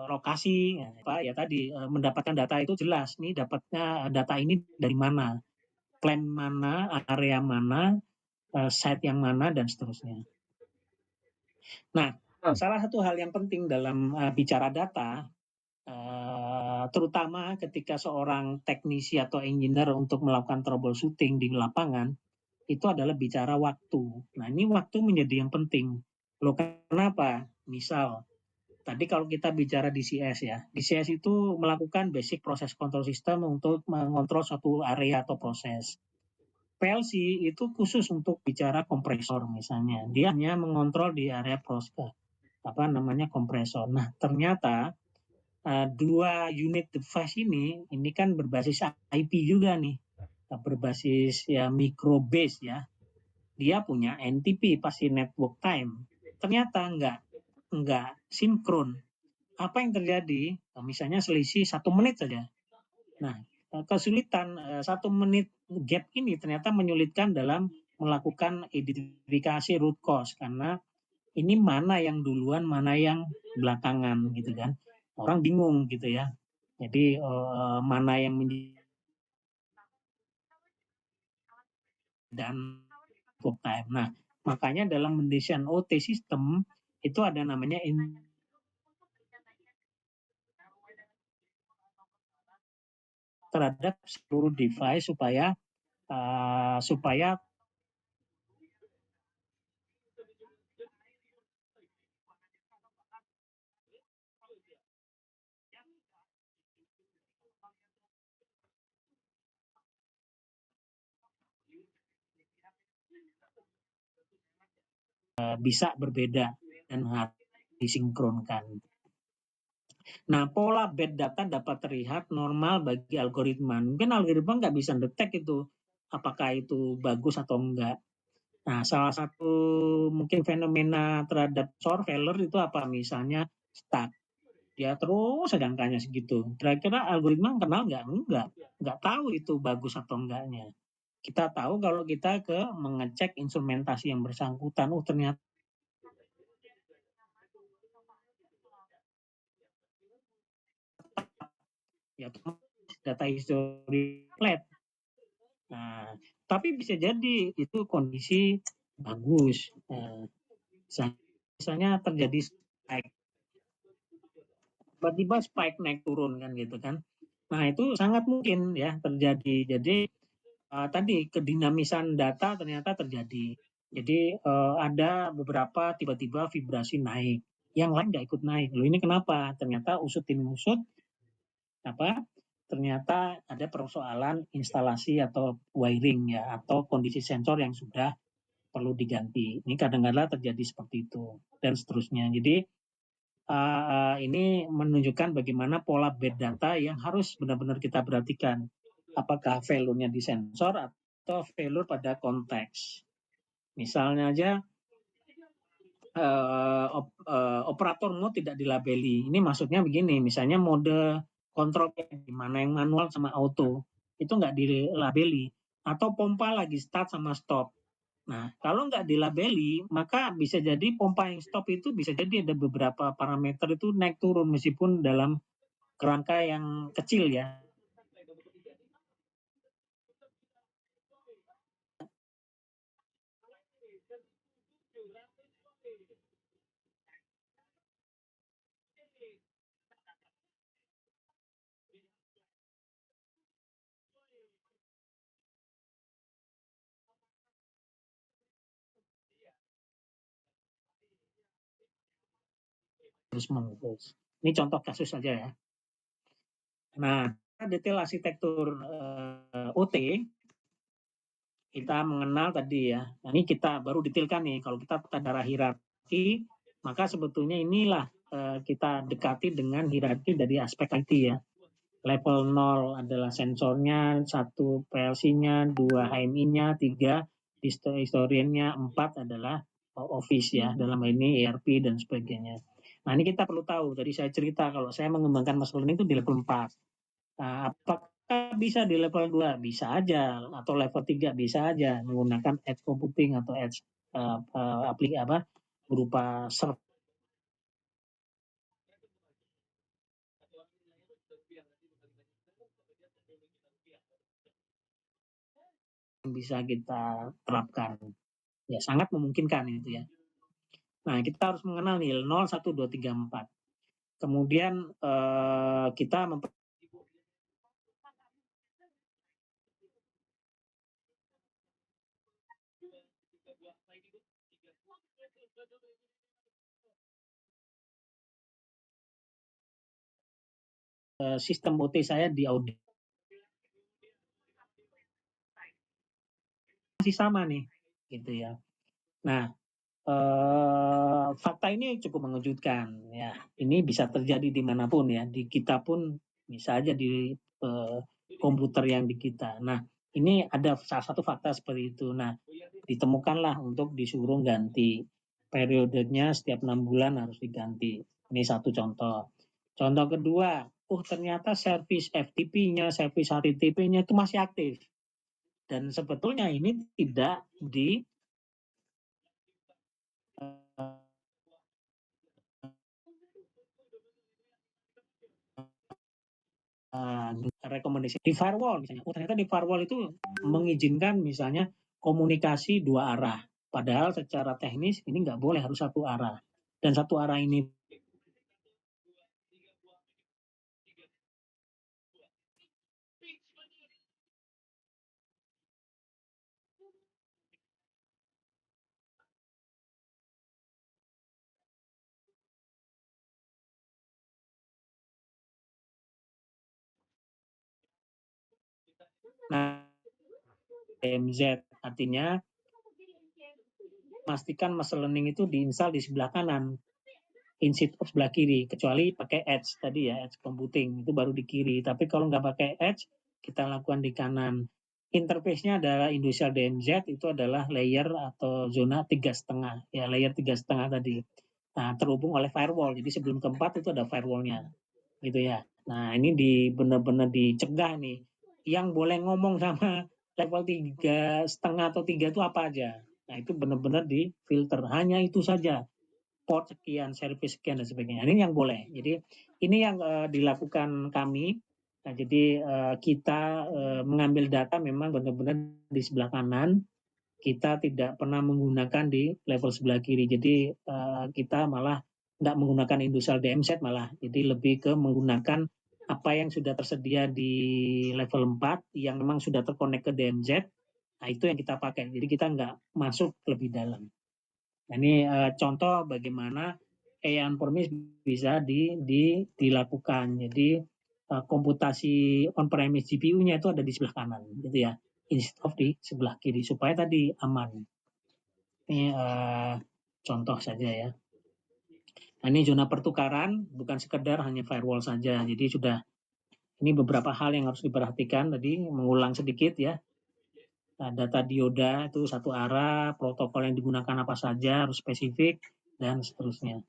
A: lokasi ya tadi mendapatkan data itu jelas nih, dapatnya data ini dari mana, plan mana, area mana, site yang mana, dan seterusnya. Nah, salah satu hal yang penting dalam bicara data, terutama ketika seorang teknisi atau engineer untuk melakukan troubleshooting di lapangan, itu adalah bicara waktu. Nah, ini waktu menjadi yang penting. Loh, kenapa? Misal, tadi kalau kita bicara DCS ya, DCS itu melakukan basic proses control system untuk mengontrol suatu area atau proses. PLC itu khusus untuk bicara kompresor misalnya. Dia hanya mengontrol di area kompresor. Nah, ternyata dua unit device ini kan berbasis IP juga nih, berbasis ya micro base ya. Dia punya NTP pasti network time. Ternyata enggak sinkron. Apa yang terjadi? Misalnya selisih 1 menit saja. Nah, kesulitan 1 menit gap ini ternyata menyulitkan dalam melakukan identifikasi root cause karena ini mana yang duluan, mana yang belakangan gitu kan. Orang bingung gitu ya. Jadi mana yang menjadi dan time. Nah, makanya dalam mendesain OT sistem itu ada namanya terhadap seluruh device supaya bisa berbeda dan harus disinkronkan. Nah, pola bad data dapat terlihat normal bagi algoritma. Mungkin algoritma nggak bisa detek itu apakah itu bagus atau enggak. Nah, salah satu mungkin fenomena terhadap failure itu apa? Misalnya stuck. Dia terus sedangkannya segitu. Kira-kira algoritma kenal nggak? Nggak tahu itu bagus atau enggaknya. Kita tahu kalau kita mengecek instrumentasi yang bersangkutan, ternyata ya data history flat. Nah, tapi bisa jadi itu kondisi bagus. Misalnya terjadi spike, tiba-tiba spike naik turun kan gitu kan. Nah, itu sangat mungkin ya terjadi. Jadi tadi kedinamisan data ternyata terjadi. Jadi ada beberapa tiba-tiba vibrasi naik, yang lain nggak ikut naik. Loh ini kenapa? Ternyata usut ternyata ada persoalan instalasi atau wiring ya atau kondisi sensor yang sudah perlu diganti. Ini kadang-kadang terjadi seperti itu dan seterusnya. Jadi ini menunjukkan bagaimana pola bad data yang harus benar-benar kita perhatikan. Apakah failure-nya di sensor atau failure pada konteks. Misalnya aja operator mode tidak dilabeli. Ini maksudnya begini, misalnya mode kontrol di mana yang manual sama auto itu nggak dilabeli atau pompa lagi start sama stop. Nah, kalau nggak dilabeli, maka bisa jadi pompa yang stop itu bisa jadi ada beberapa parameter itu naik turun meskipun dalam kerangka yang kecil ya. Terus menerus. Ini contoh kasus saja ya. Nah, detail arsitektur OT kita mengenal tadi ya. Nah, ini kita baru detailkan nih. Kalau kita darah hierarki, maka sebetulnya inilah kita dekati dengan hierarki dari aspek IT ya. Level 0 adalah sensornya, 1 PLC-nya, 2 HMI-nya, 3 historiannya, 4 adalah Office ya, dalam ini ERP dan sebagainya. Nah, ini kita perlu tahu. Tadi saya cerita kalau saya mengembangkan machine learning itu di level 4. Nah, apakah bisa di level 2? Bisa aja, atau level 3 bisa aja menggunakan edge computing atau edge berupa server yang bisa kita terapkan. Ya, sangat memungkinkan itu ya. Nah, kita harus mengenal nih 0, 1, 2, 3, 4. Kemudian kita sistem OT saya di audit. masih sama nih, gitu ya. Nah, fakta ini cukup mengejutkan ya. Ini bisa terjadi dimanapun ya, di kita pun bisa aja di komputer yang di kita. Nah, ini ada salah satu fakta seperti itu. Nah, ditemukanlah untuk disuruh ganti periodenya setiap 6 bulan harus diganti. Ini satu contoh. Contoh kedua, ternyata servis FTP-nya, servis HTTP-nya itu masih aktif. Dan sebetulnya ini tidak di rekomendasi di firewall misalnya. Ternyata di firewall itu mengizinkan misalnya komunikasi dua arah. Padahal secara teknis ini nggak boleh, harus satu arah. Dan satu arah ini DMZ, artinya pastikan machine learning itu diinstal di sebelah kanan, instead of sebelah kiri, kecuali pakai edge tadi ya, edge computing itu baru di kiri. Tapi kalau nggak pakai edge, kita lakukan di kanan. Interface-nya adalah Industrial DMZ, itu adalah layer atau zona 3,5 ya, layer 3,5 tadi. Nah, terhubung oleh firewall. Jadi sebelum ke 4 itu ada firewall-nya, gitu ya. Nah, ini benar-benar dicegah nih. Yang boleh ngomong sama level 3,5 atau 3 itu apa aja. Nah, itu benar-benar di filter. Hanya itu saja. Port sekian, service sekian, dan sebagainya. Ini yang boleh. Jadi, ini yang dilakukan kami. Nah, jadi kita mengambil data memang benar-benar di sebelah kanan. Kita tidak pernah menggunakan di level sebelah kiri. Jadi kita malah nggak menggunakan industrial DMZ malah. Jadi lebih ke menggunakan apa yang sudah tersedia di level 4 yang memang sudah terkonek ke DMZ. Nah, itu yang kita pakai. Jadi kita nggak masuk lebih dalam. Nah, ini contoh bagaimana AI on-premise bisa dilakukan. Jadi komputasi on-premise GPU-nya itu ada di sebelah kanan, gitu ya, instead of di sebelah kiri, supaya tadi aman. Ini contoh saja ya. Nah, ini zona pertukaran, bukan sekedar hanya firewall saja. Jadi sudah, ini beberapa hal yang harus diperhatikan. Tadi mengulang sedikit ya. Nah, data dioda itu satu arah, protokol yang digunakan apa saja harus spesifik, dan seterusnya.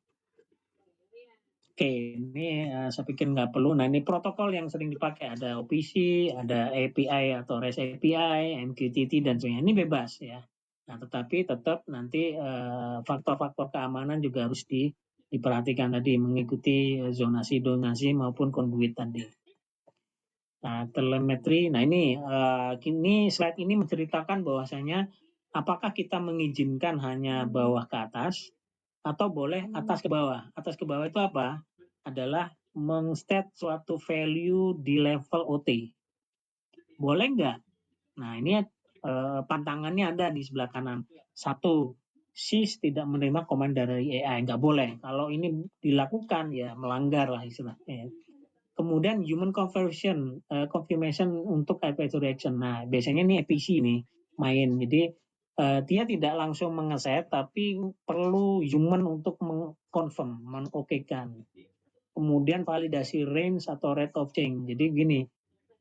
A: Oke, ini saya pikir nggak perlu. Nah, ini protokol yang sering dipakai, ada OPC, ada API atau REST API, MQTT, dan sebagainya. Ini bebas ya. Nah, tetapi tetap nanti faktor-faktor keamanan juga harus diperhatikan tadi, mengikuti zonasi-donasi maupun conduit tadi. Nah, telemetri. Nah, ini slide ini menceritakan bahwasanya apakah kita mengizinkan hanya bawah ke atas atau boleh atas ke bawah. Atas ke bawah itu apa? Adalah meng-state suatu value di level OT. Boleh nggak? Nah, ini pantangannya ada di sebelah kanan. Satu, SIS tidak menerima komen dari AI. Nggak boleh. Kalau ini dilakukan, ya melanggar lah istilahnya. Kemudian human confirmation untuk API reaction. Nah, biasanya ini APC nih main. Jadi dia tidak langsung mengeset, tapi perlu human untuk mengkonfirm, mengokekan. Kemudian validasi range atau rate of change. Jadi gini,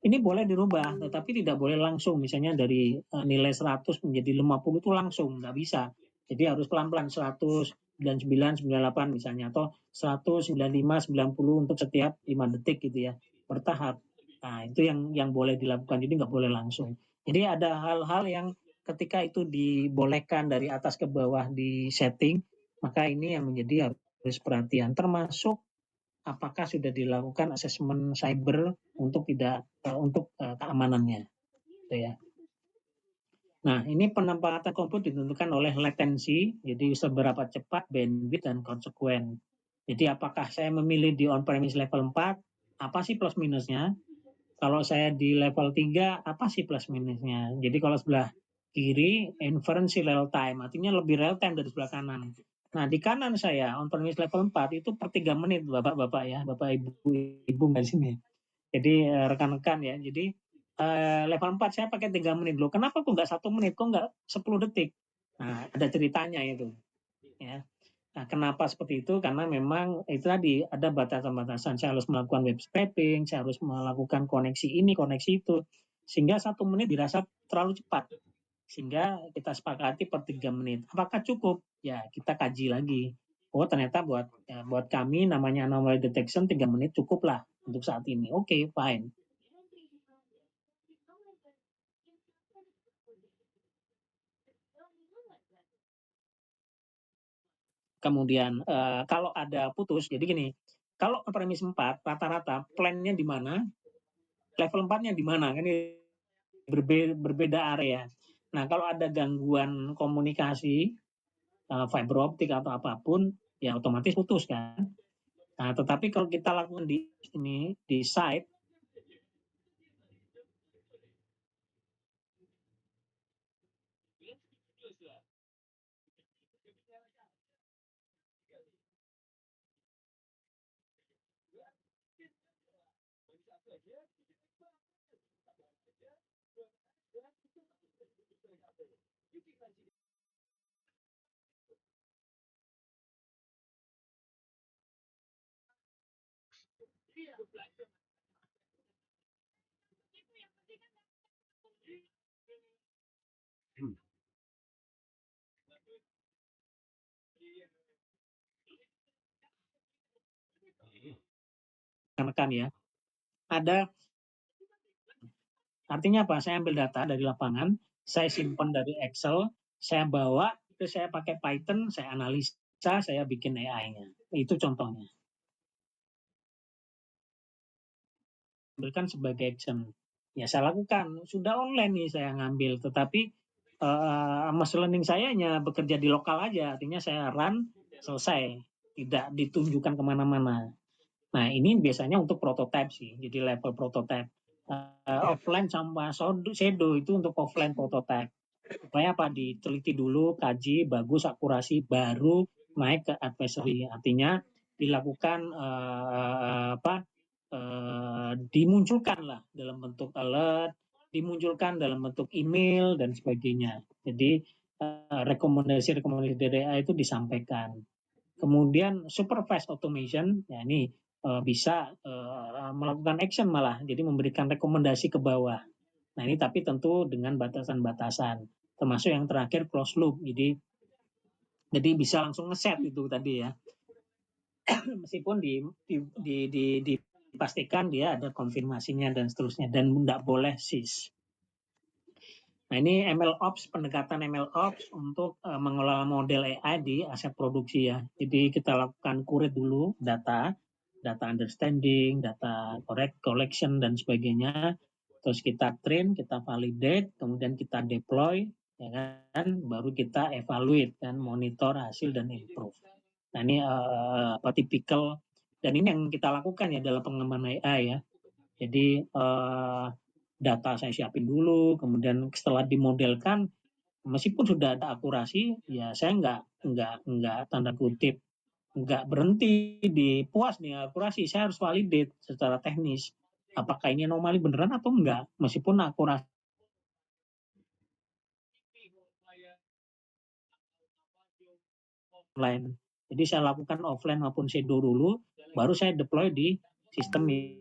A: ini boleh dirubah, tetapi tidak boleh langsung. Misalnya dari nilai 100 menjadi 50 itu langsung, nggak bisa. Jadi harus pelan-pelan, 100, 99, 98 misalnya, atau 100, 95, 90 untuk setiap 5 detik gitu ya, bertahap. Nah, itu yang boleh dilakukan, jadi nggak boleh langsung. Jadi ada hal-hal yang ketika itu dibolehkan dari atas ke bawah di setting, maka ini yang menjadi harus perhatian, termasuk apakah sudah dilakukan asesmen cyber untuk keamanannya, gitu ya. Nah, ini penempatan komput ditentukan oleh latensi, jadi seberapa cepat, bandwidth, dan konsekuen. Jadi apakah saya memilih di on-premise level 4, apa sih plus minusnya? Kalau saya di level 3, apa sih plus minusnya? Jadi kalau sebelah kiri, inference real time, artinya lebih real time dari sebelah kanan. Nah, di kanan saya, on-premise level 4, itu per 3 menit, Bapak-Bapak ya, Bapak Ibu nggak sini. Jadi rekan-rekan ya, jadi level 4 saya pakai 3 menit loh. Kenapa kok nggak 1 menit, kok nggak 10 detik? Nah, ada ceritanya itu. Ya. Nah, kenapa seperti itu? Karena memang itu tadi ada batasan-batasan. Saya harus melakukan web scraping, saya harus melakukan koneksi ini, koneksi itu. Sehingga 1 menit dirasa terlalu cepat. Sehingga kita sepakati per 3 menit. Apakah cukup? Ya, kita kaji lagi. Oh, ternyata buat kami namanya anomaly detection 3 menit cukup lah untuk saat ini. Oke, fine. Kemudian kalau ada putus, jadi gini, kalau premis 4 rata-rata plan-nya di mana, level 4-nya di mana, kan berbeda area. Nah, kalau ada gangguan komunikasi, fiber optik atau apapun, ya otomatis putus kan. Nah, tetapi kalau kita lakukan di site, rekan ya, ada artinya apa? Saya ambil data dari lapangan, saya simpan dari Excel, saya bawa, itu saya pakai Python, saya analisa, saya bikin AI-nya. Itu contohnya. Ambilkan sebagai action. Ya saya lakukan, sudah online nih saya ngambil, tetapi machine learning saya hanya bekerja di lokal aja, artinya saya run, selesai, tidak ditunjukkan kemana-mana. Nah ini biasanya untuk prototype sih, jadi level prototype. Offline sama shadow itu untuk offline prototype. Supaya apa? Diteliti dulu, kaji, bagus, akurasi, baru naik ke advisory. Artinya dilakukan dimunculkan lah dalam bentuk alert, dimunculkan dalam bentuk email dan sebagainya. Jadi rekomendasi-rekomendasi dari AI itu disampaikan. Kemudian supervised automation, ya ini bisa melakukan action malah, jadi memberikan rekomendasi ke bawah. Nah ini tapi tentu dengan batasan-batasan, termasuk yang terakhir closed loop. Jadi bisa langsung ngeset itu tadi ya. Meskipun dipastikan dia ada konfirmasinya dan seterusnya, dan tidak boleh sys. Nah ini MLOps, pendekatan MLOps untuk mengelola model AI di aset produksi ya. Jadi kita lakukan curate dulu data understanding, data collection dan sebagainya. Terus kita train, kita validate, kemudian kita deploy, ya kan, baru kita evaluate dan monitor hasil dan improve. Nah ini tipikal, dan ini yang kita lakukan ya dalam pengembangan AI ya. Jadi data saya siapin dulu, kemudian setelah dimodelkan, meskipun sudah ada akurasi, ya saya nggak tanda kutip nggak berhenti di puas nih akurasi, saya harus validate secara teknis apakah ini anomali beneran atau enggak, meskipun akurasi offline. Jadi saya lakukan offline maupun shadow dulu, baru saya deploy di sistem ini.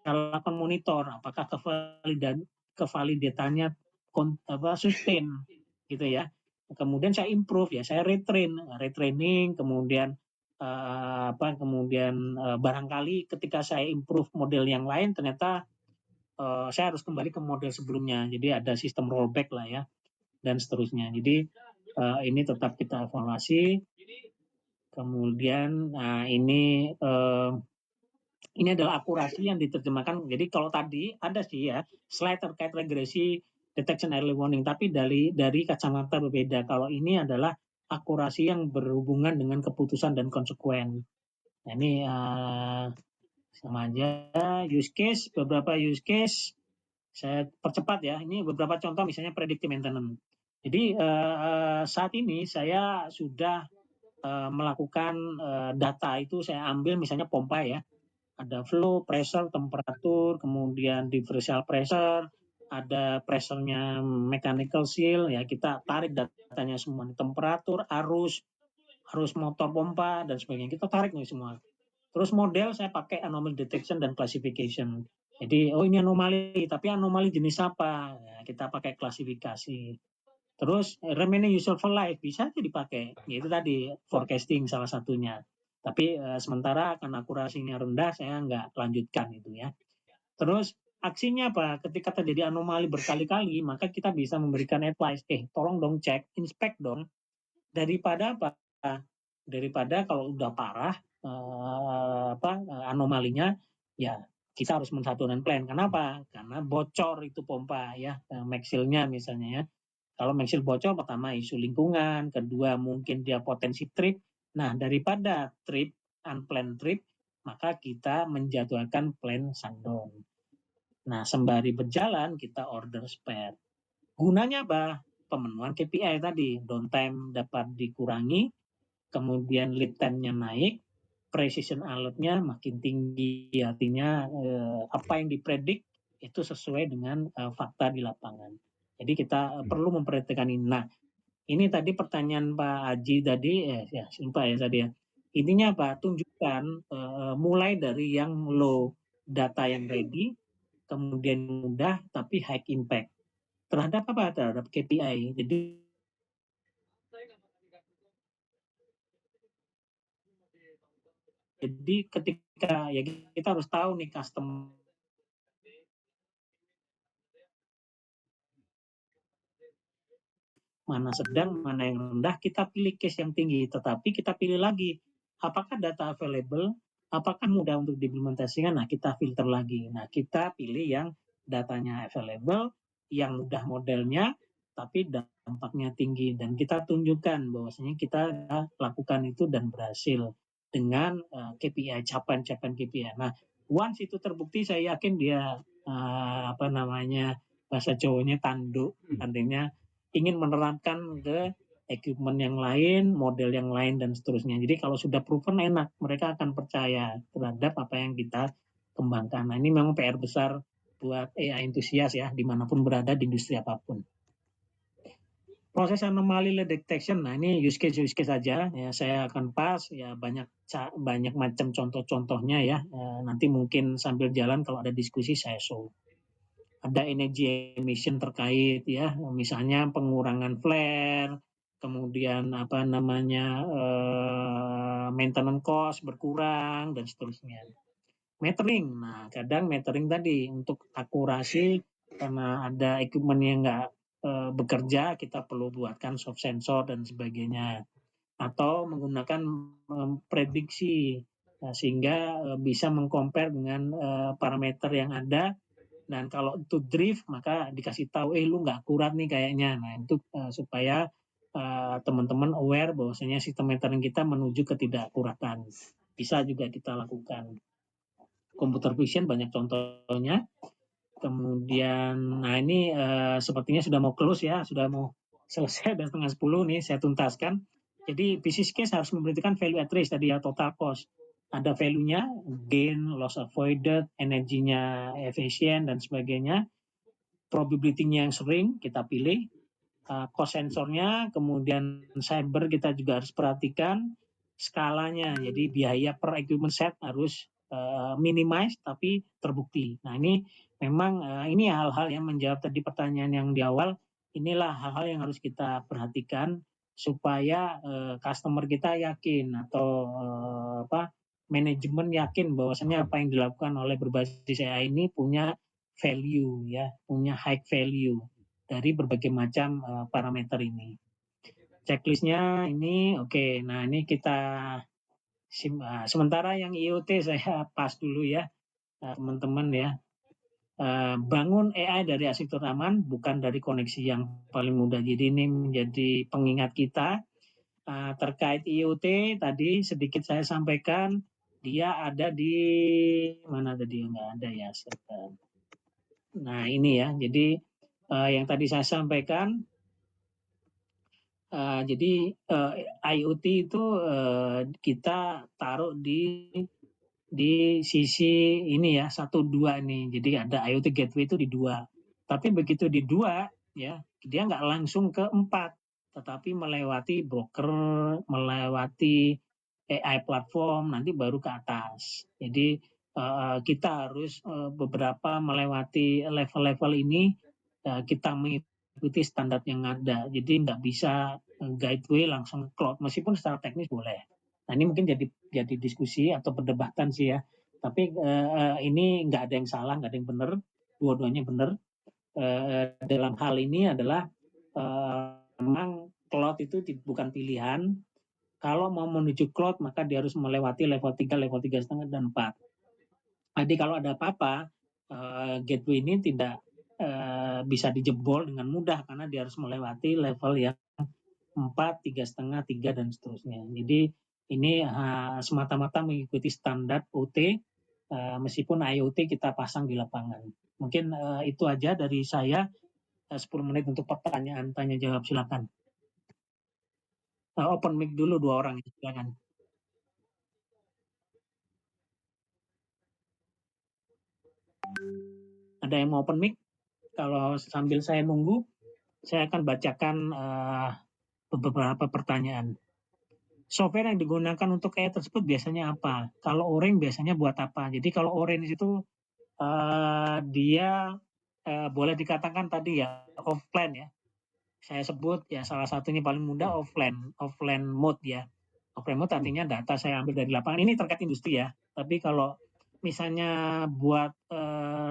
A: Saya lakukan monitor apakah kevalidatannya sustain gitu ya. Kemudian saya improve ya, saya retraining, kemudian barangkali ketika saya improve model yang lain ternyata saya harus kembali ke model sebelumnya. Jadi ada sistem rollback lah ya dan seterusnya. Jadi ini tetap kita evaluasi. Kemudian ini adalah akurasi yang diterjemahkan. Jadi kalau tadi ada sih ya slide terkait regresi detection early warning, tapi dari kacamata berbeda. Kalau ini adalah akurasi yang berhubungan dengan keputusan dan konsekuen. Nah, ini sama aja beberapa use case saya percepat ya. Ini beberapa contoh misalnya predictive maintenance. Jadi saat ini saya sudah melakukan data itu saya ambil misalnya pompa ya. ada flow, pressure, temperatur, kemudian differential pressure, ada pressure-nya mechanical seal, ya kita tarik datanya semua, temperatur, arus motor pompa dan sebagainya, kita tarik nih semua. Terus model saya pakai anomaly detection dan classification. Jadi ini anomali, tapi anomali jenis apa? Ya, kita pakai klasifikasi. Terus remaining useful life bisa aja dipakai, yaitu tadi forecasting salah satunya. Tapi sementara karena akurasinya rendah, saya nggak lanjutkan itu ya. Terus aksinya apa? Ketika terjadi anomali berkali-kali, maka kita bisa memberikan advice, tolong dong cek, inspect dong. Daripada apa? Daripada kalau udah parah anomalinya, ya kita harus mensatukan plan. Kenapa? Karena bocor itu pompa ya, maxillnya misalnya ya. Kalau maxill bocor, pertama isu lingkungan, kedua mungkin dia potensi trip. Nah, daripada trip, unplanned trip, maka kita menjadwalkan plan shutdown. Nah, sembari berjalan kita order spare. Gunanya apa? Pemenuhan KPI tadi, downtime dapat dikurangi, kemudian lead time-nya naik, precision alert-nya makin tinggi, artinya apa yang dipredik itu sesuai dengan fakta di lapangan. Jadi kita perlu memperhatikan ini. Nah, ini tadi pertanyaan Pak Haji tadi, lupa ya tadi ya. Intinya apa? Tunjukkan mulai dari yang low, data yang ready, kemudian mudah tapi high impact. Terhadap apa? Terhadap KPI. Jadi ketika ya kita harus tahu nih customer mana sedang, mana yang rendah, kita pilih case yang tinggi. Tetapi kita pilih lagi, apakah data available, apakah mudah untuk diimplementasikan, nah kita filter lagi. Nah kita pilih yang datanya available, yang mudah modelnya, tapi dampaknya tinggi. Dan kita tunjukkan bahwasanya kita lakukan itu dan berhasil dengan KPI, capaian KPI. Nah, once itu terbukti, saya yakin dia bahasa Jawanya tanduk, artinya ingin menerapkan ke equipment yang lain, model yang lain, dan seterusnya. Jadi kalau sudah proven enak, mereka akan percaya terhadap apa yang kita kembangkan. Nah, ini memang PR besar buat AI entusias ya, dimanapun berada di industri apapun. Proses anomaly detection, nah ini use case saja. Ya, saya akan pas ya banyak macam contoh-contohnya ya. Nanti mungkin sambil jalan kalau ada diskusi saya show. Ada energy emission terkait ya, misalnya pengurangan flare, kemudian maintenance cost berkurang dan seterusnya. Metering, nah kadang metering tadi untuk akurasi karena ada equipment yang nggak bekerja, kita perlu buatkan soft sensor dan sebagainya, atau menggunakan prediksi sehingga bisa mengcompare dengan parameter yang ada. Dan kalau itu drift, maka dikasih tahu, lu nggak akurat nih kayaknya. Nah, itu supaya teman-teman aware bahwasanya sistem metering kita menuju ketidakakuratan. Bisa juga kita lakukan. Computer vision banyak contohnya. Kemudian, nah ini sepertinya sudah mau close ya, sudah mau selesai dan 9:30 nih, saya tuntaskan. Jadi business case harus memperhatikan value at risk tadi ya, total cost. Ada value-nya, gain, loss avoided, energinya efisien dan sebagainya. Probability-nya yang sering kita pilih, cost sensornya, kemudian cyber kita juga harus perhatikan, skalanya, jadi biaya per equipment set harus minimize tapi terbukti. Nah ini memang ini hal-hal yang menjawab tadi pertanyaan yang di awal, inilah hal-hal yang harus kita perhatikan supaya customer kita yakin atau manajemen yakin bahwasanya apa yang dilakukan oleh berbasis AI ini punya value ya, punya high value dari berbagai macam parameter ini. Checklistnya ini oke. Nah ini kita sementara yang IoT saya pas dulu ya teman-teman ya. Bangun AI dari arsitektur aman, bukan dari koneksi yang paling mudah. Jadi ini menjadi pengingat kita terkait IoT tadi sedikit saya sampaikan, dia ada di mana tadi, nggak ada ya. Nah ini ya, jadi yang tadi saya sampaikan, jadi IoT itu kita taruh di di sisi ini ya 1-2 nih. Jadi ada IoT gateway itu di 2. Tapi begitu di 2 ya, dia nggak langsung ke 4, tetapi melewati broker, melewati AI platform, nanti baru ke atas. Jadi kita harus beberapa melewati level-level ini, kita mengikuti standar yang ada. Jadi nggak bisa gateway langsung cloud, meskipun secara teknis boleh. Nah ini mungkin jadi diskusi atau perdebatan sih ya. Tapi ini nggak ada yang salah, nggak ada yang benar, dua-duanya benar. Dalam hal ini adalah memang cloud itu bukan pilihan. Kalau mau menuju cloud maka dia harus melewati level 3, level 3,5 dan 4. Jadi kalau ada apa-apa, gateway ini tidak bisa dijebol dengan mudah karena dia harus melewati level yang 4, 3,5, 3 dan seterusnya. Jadi ini semata-mata mengikuti standar OT, meskipun IoT kita pasang di lapangan. Mungkin itu aja dari saya. 10 menit untuk pertanyaan tanya jawab, silakan. Open mic dulu 2 orang, silakan. Ada yang mau open mic? Kalau sambil saya nunggu, saya akan bacakan beberapa pertanyaan. Software yang digunakan untuk AI tersebut biasanya apa? Kalau Orange biasanya buat apa? Jadi kalau Orange itu dia boleh dikatakan tadi ya offline ya. Saya sebut ya salah satunya paling mudah offline mode ya. Offline mode artinya data saya ambil dari lapangan. Ini terkait industri ya. Tapi kalau misalnya buat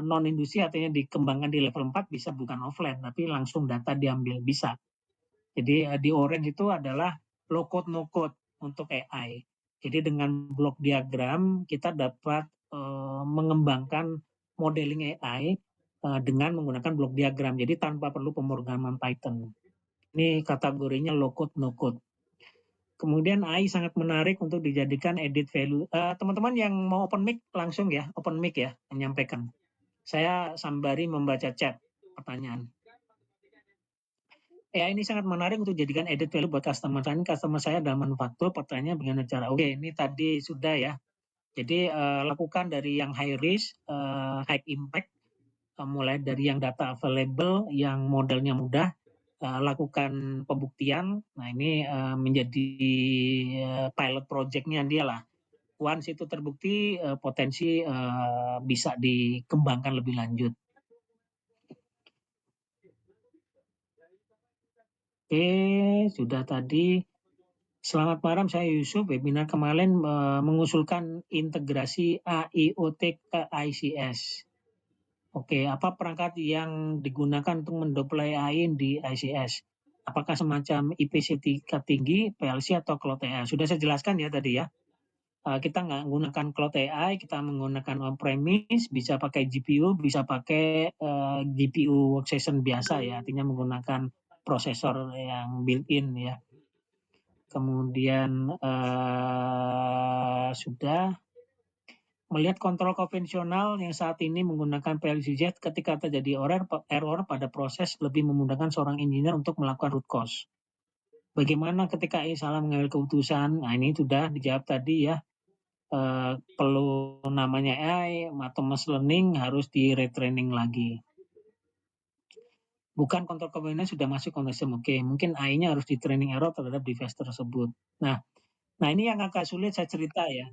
A: non industri artinya dikembangkan di level 4 bisa bukan offline tapi langsung data diambil bisa. Jadi di Orange itu adalah low code no code untuk AI. Jadi dengan blok diagram kita dapat mengembangkan modeling AI dengan menggunakan blok diagram. Jadi tanpa perlu pemrograman Python. Ini kategorinya low code no code. Kemudian AI sangat menarik untuk dijadikan edit value. Teman-teman yang mau open mic langsung ya, open mic ya, menyampaikan. Saya sambari membaca chat pertanyaan. AI ini sangat menarik untuk dijadikan edit value buat customer. Ini customer saya dalam manufaktur, pertanyaannya bagaimana cara. Oke, ini tadi sudah ya. Jadi lakukan dari yang high risk, high impact, mulai dari yang data available, yang modelnya mudah, lakukan pembuktian. Nah ini menjadi pilot project-nya dia lah. Once itu terbukti, potensi bisa dikembangkan lebih lanjut. Oke, sudah tadi. Selamat malam, saya Yusuf. Webinar kemarin mengusulkan integrasi AIoT ke ICS. Oke, apa perangkat yang digunakan untuk mendeploy AI di ICS? Apakah semacam IPC tingkat tinggi, PLC atau Cloud AI? Sudah saya jelaskan ya tadi ya. Kita nggak menggunakan Cloud AI, kita menggunakan on-premise, bisa pakai GPU, bisa pakai GPU workstation biasa ya, artinya menggunakan prosesor yang built-in ya. Kemudian sudah melihat kontrol konvensional yang saat ini menggunakan PLC-Z ketika terjadi error pada proses lebih memudahkan seorang engineer untuk melakukan root cause. Bagaimana ketika AI salah mengambil keputusan? Nah ini sudah dijawab tadi ya. Perlu namanya AI atau machine learning harus di retraining lagi. Bukan kontrol konvensional sudah masuk konteks oke. Mungkin AI-nya harus di training error terhadap device tersebut. Nah ini yang agak sulit saya cerita ya.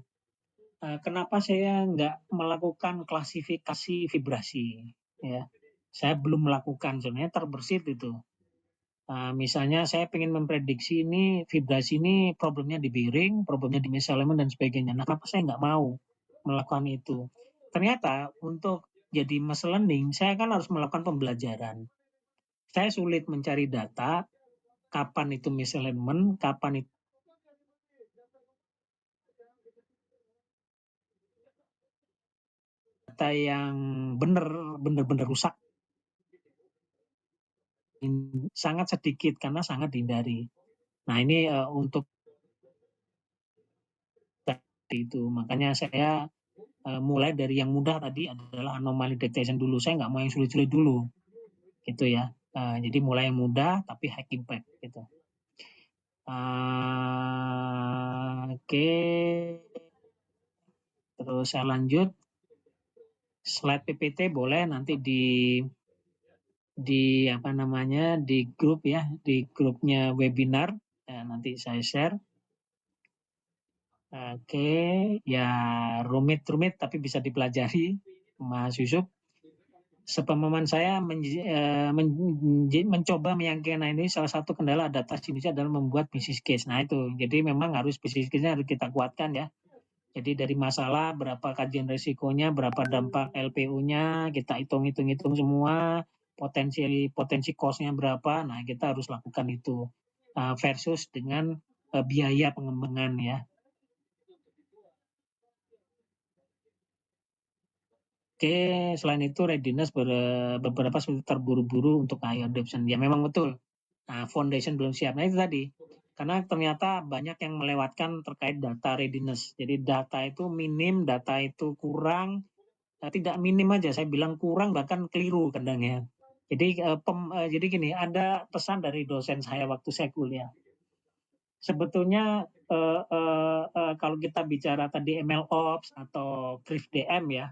A: Kenapa saya nggak melakukan klasifikasi vibrasi ya. Saya belum melakukan, sebenarnya terbersit itu. Misalnya saya ingin memprediksi ini vibrasi ini problemnya di bearing, problemnya di misalignment dan sebagainya. Nah, kenapa saya nggak mau melakukan itu? Ternyata untuk jadi machine learning, saya kan harus melakukan pembelajaran. Saya sulit mencari data, kapan itu misalignment, kapan itu data yang benar-benar rusak. Sangat sedikit karena sangat dihindari. Nah ini untuk itu makanya saya mulai dari yang mudah tadi adalah anomaly detection dulu. Saya nggak mau yang sulit-sulit dulu, gitu ya. Jadi mulai yang mudah tapi high impact gitu. Oke. Terus saya lanjut, slide PPT boleh nanti di apa namanya di grup ya, di grupnya webinar. Nanti saya share. Oke, ya rumit tapi bisa dipelajari, Mas Yusuf. Sepemahaman saya mencoba meyakinkan ini salah satu kendala adaptasi Indonesia adalah membuat business case. Nah itu, jadi memang harus business case-nya harus kita kuatkan ya. Jadi dari masalah, berapa kajian risikonya, berapa dampak LPU-nya, kita hitung semua, potensi cost-nya berapa, nah kita harus lakukan itu. Versus dengan biaya pengembangan ya. Oke, selain itu readiness beberapa terburu-buru untuk high adoption. Ya memang betul. Nah, foundation belum siap. Nah itu tadi. Karena ternyata banyak yang melewatkan terkait data readiness. Jadi data itu minim, data itu kurang. Tidak minim aja, saya bilang kurang bahkan keliru kadang ya. Jadi jadi gini, ada pesan dari dosen saya waktu saya kuliah. Sebetulnya kalau kita bicara tadi MLOps atau CRIF-DM ya,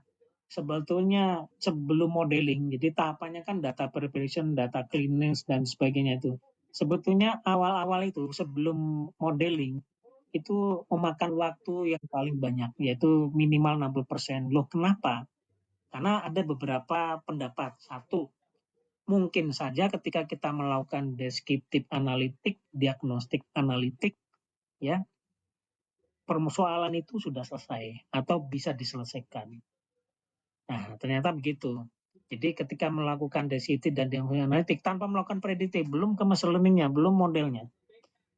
A: sebetulnya sebelum modeling, jadi tahapannya kan data preparation, data cleanness, dan sebagainya itu. Sebetulnya awal-awal itu sebelum modeling, itu memakan waktu yang paling banyak, yaitu minimal 60%. Loh kenapa? Karena ada beberapa pendapat. Satu, mungkin saja ketika kita melakukan deskriptif analitik, diagnostik analitik, ya persoalan itu sudah selesai atau bisa diselesaikan. Nah, ternyata begitu. Jadi ketika melakukan deskriptif dan diagnostik analitik tanpa melakukan prediktif, belum ke machine learning-nya, belum modelnya,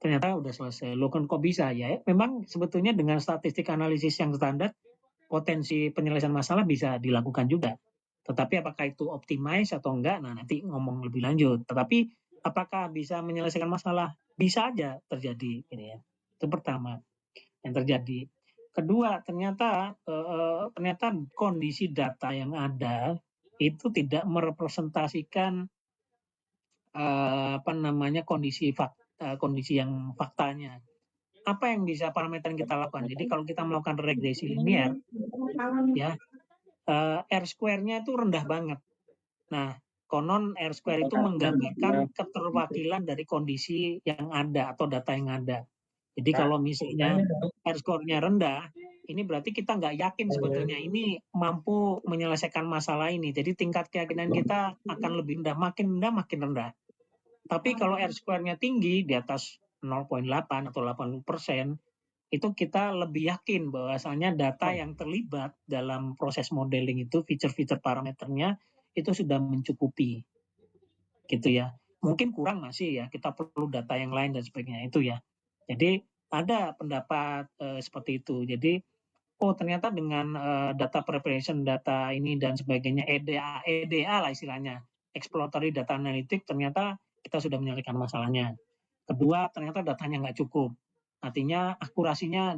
A: ternyata udah selesai. Loh kan kok bisa? Ya memang sebetulnya dengan statistik analisis yang standar, potensi penyelesaian masalah bisa dilakukan juga. Tetapi apakah itu optimize atau enggak? Nah, nanti ngomong lebih lanjut. Tetapi apakah bisa menyelesaikan masalah? Bisa aja terjadi, gitu ya. Itu pertama yang terjadi. Kedua, ternyata kondisi data yang ada itu tidak merepresentasikan kondisi yang faktanya. Apa yang bisa parameter yang kita lakukan? Jadi kalau kita melakukan regresi linear, ya R square-nya itu rendah banget. Nah, konon R square itu menggambarkan keterwakilan dari kondisi yang ada atau data yang ada. Jadi kalau misalnya R score-nya rendah, ini berarti kita nggak yakin sebetulnya ini mampu menyelesaikan masalah ini. Jadi tingkat keyakinan kita akan lebih rendah, makin rendah. Tapi kalau R square-nya tinggi, di atas 0,8 atau 80%, itu kita lebih yakin bahwasannya data yang terlibat dalam proses modeling itu, feature-feature parameternya, itu sudah mencukupi. Gitu ya. Mungkin kurang masih ya, kita perlu data yang lain dan sebagainya itu ya. Jadi ada pendapat seperti itu. Jadi ternyata dengan data preparation, data ini dan sebagainya, EDA lah istilahnya, exploratory data analytic, ternyata kita sudah menyelesaikan masalahnya. Kedua, ternyata datanya nggak cukup. Artinya akurasinya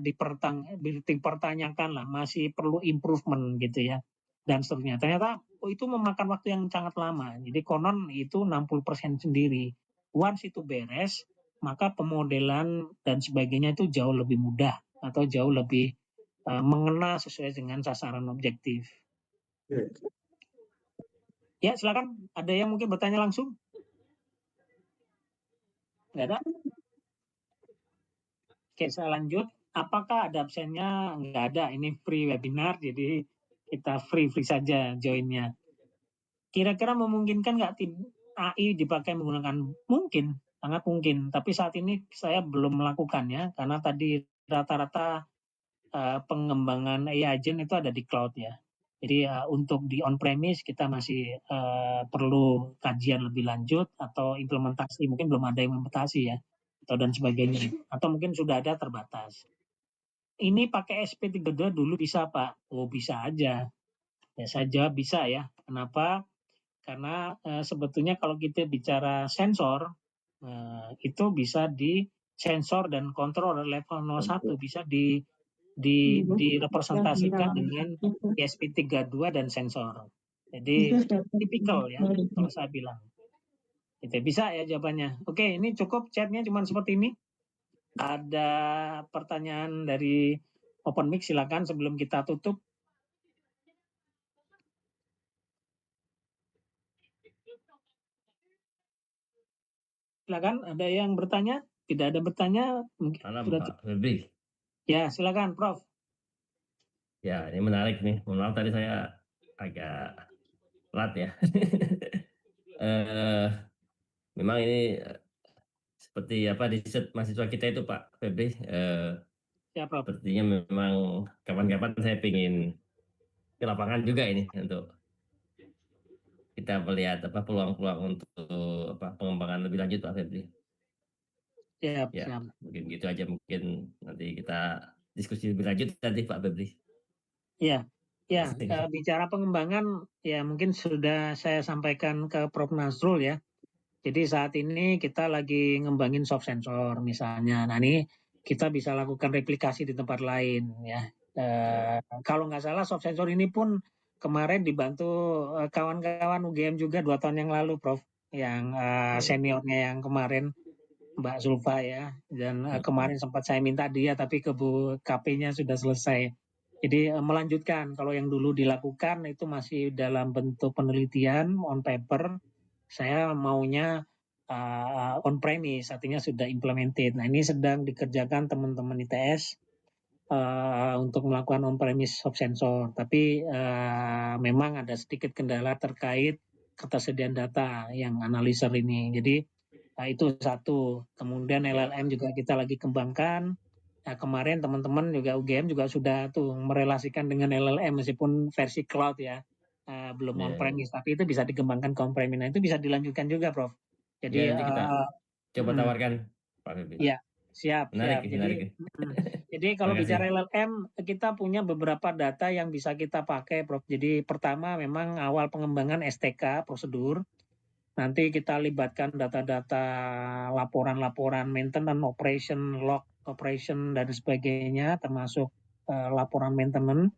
A: dipertanyakan lah, masih perlu improvement gitu ya. Dan seterusnya. Ternyata itu memakan waktu yang sangat lama. Jadi konon itu 60% sendiri. Once itu beres, maka pemodelan dan sebagainya itu jauh lebih mudah atau jauh lebih mengena sesuai dengan sasaran objektif. Ya, silakan. Ada yang mungkin bertanya langsung? Nggak ada? Oke, saya lanjut. Apakah ada absennya? Nggak ada. Ini free webinar, jadi kita free saja joinnya. Kira-kira memungkinkan nggak AI dipakai menggunakan? Mungkin, sangat mungkin. Tapi saat ini saya belum melakukannya, karena tadi rata-rata pengembangan AI agent itu ada di cloud ya. Jadi untuk di on-premise kita masih perlu kajian lebih lanjut atau implementasi. Mungkin belum ada implementasi ya, atau dan sebagainya. Atau mungkin sudah ada terbatas. Ini pakai SP32 dulu bisa Pak? Oh bisa aja. Ya saya jawab bisa ya. Kenapa? Karena sebetulnya kalau kita bicara sensor, itu bisa di sensor dan kontrol level 01 bisa direpresentasikan dengan ESP32 dan sensor. Jadi tipikal ya kalau saya bilang. Itu bisa ya jawabannya. Oke, ini cukup chatnya cuma seperti ini. Ada pertanyaan dari Open Mic, silakan sebelum kita tutup. Silakan, ada yang bertanya? Tidak ada bertanya, mungkin
C: Malam
A: sudah.
C: Pak Febri.
A: Ya, silakan, Prof.
C: Ya, ini menarik nih. Mohon maaf tadi saya agak telat ya. eh Memang ini seperti apa di mahasiswa kita itu Pak Febri.
A: Ya, Prof.
C: Sepertinya memang kapan-kapan saya ingin ke lapangan juga ini untuk kita melihat apa peluang-peluang untuk apa pengembangan lebih lanjut Pak Febri.
A: Siap,
C: Ya,
A: siap.
C: mungkin gitu aja, mungkin nanti kita diskusi lebih lanjut tadi Pak Febri.
A: Ya, ya,
C: Terima kasih.
A: bicara pengembangan, ya mungkin sudah saya sampaikan ke Prof. Nasrul ya. Jadi saat ini kita lagi ngembangin soft sensor misalnya. Nah ini kita bisa lakukan replikasi di tempat lain ya. Kalau nggak salah soft sensor ini pun kemarin dibantu kawan-kawan UGM juga 2 tahun yang lalu, Prof. Yang seniornya yang kemarin Mbak Zulfa ya. Dan kemarin sempat saya minta dia, tapi KP-nya sudah selesai. Jadi melanjutkan, kalau yang dulu dilakukan itu masih dalam bentuk penelitian on paper, saya maunya on premise, artinya sudah implemented. Nah ini sedang dikerjakan teman-teman ITS untuk melakukan on premise soft sensor, tapi memang ada sedikit kendala terkait ketersediaan data yang analyzer ini. Jadi itu satu. Kemudian LLM juga kita lagi kembangkan. Nah, kemarin teman-teman juga UGM juga sudah tuh merelasikan dengan LLM meskipun versi cloud ya, belum on premise, tapi itu bisa dikembangkan ke on premise. Nah, itu bisa dilanjutkan juga, Prof.
C: Ya,
A: Jadi
C: nanti kita coba tawarkan Pak Febri.
A: ya, siap,
C: Menarik,
A: siap.
C: menarik.
A: Jadi kalau
C: Terima kasih.
A: bicara LLM, kita punya beberapa data yang bisa kita pakai, Prof. Jadi pertama memang awal pengembangan STK prosedur. Nanti kita libatkan data-data laporan-laporan maintenance, operation, log operation, dan sebagainya, termasuk laporan maintenance.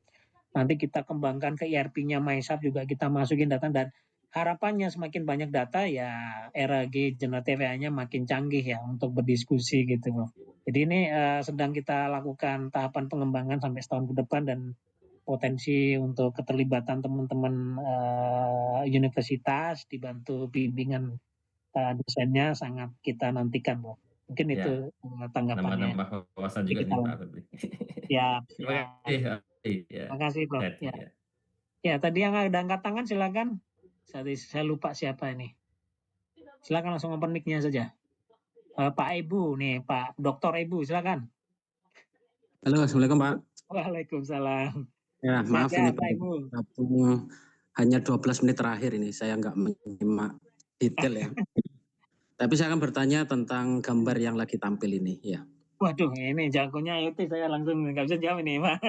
A: Nanti kita kembangkan ke ERP-nya MySAP juga kita masukin data, dan harapannya semakin banyak data ya RAG generatif AI-nya makin canggih ya untuk berdiskusi gitu loh. Jadi ini sedang kita lakukan tahapan pengembangan sampai setahun ke depan, dan potensi untuk keterlibatan teman-teman universitas dibantu bimbingan dosennya sangat kita nantikan, Bro. Mungkin itu
C: Ya,
A: tanggapannya.
C: nambah-nambah wawasan
A: Jadi
C: juga
A: kita
C: nih Pak Febri.
A: siap,
C: Terima
A: siap.
C: kasih. Ya,
A: Terima kasih, Bro.
C: sehat,
A: Ya.
C: ya.
A: Ya, tadi yang ada angkat tangan silakan. Saya lupa siapa ini. Silakan langsung open mic-nya saja. Pak Ibu nih, Pak Dr. Ibu, silakan.
D: Halo, Assalamualaikum Pak.
A: Waalaikumsalam.
D: Ya, maaf ini
A: Sehat, Pak
D: Pak
A: Ibu.
D: hanya 12 menit terakhir ini saya nggak menyimak detail ya. Tapi saya akan bertanya tentang gambar yang lagi tampil ini ya.
A: Waduh, ini jagonya itu saya langsung nggak bisa jawab ini, Pak.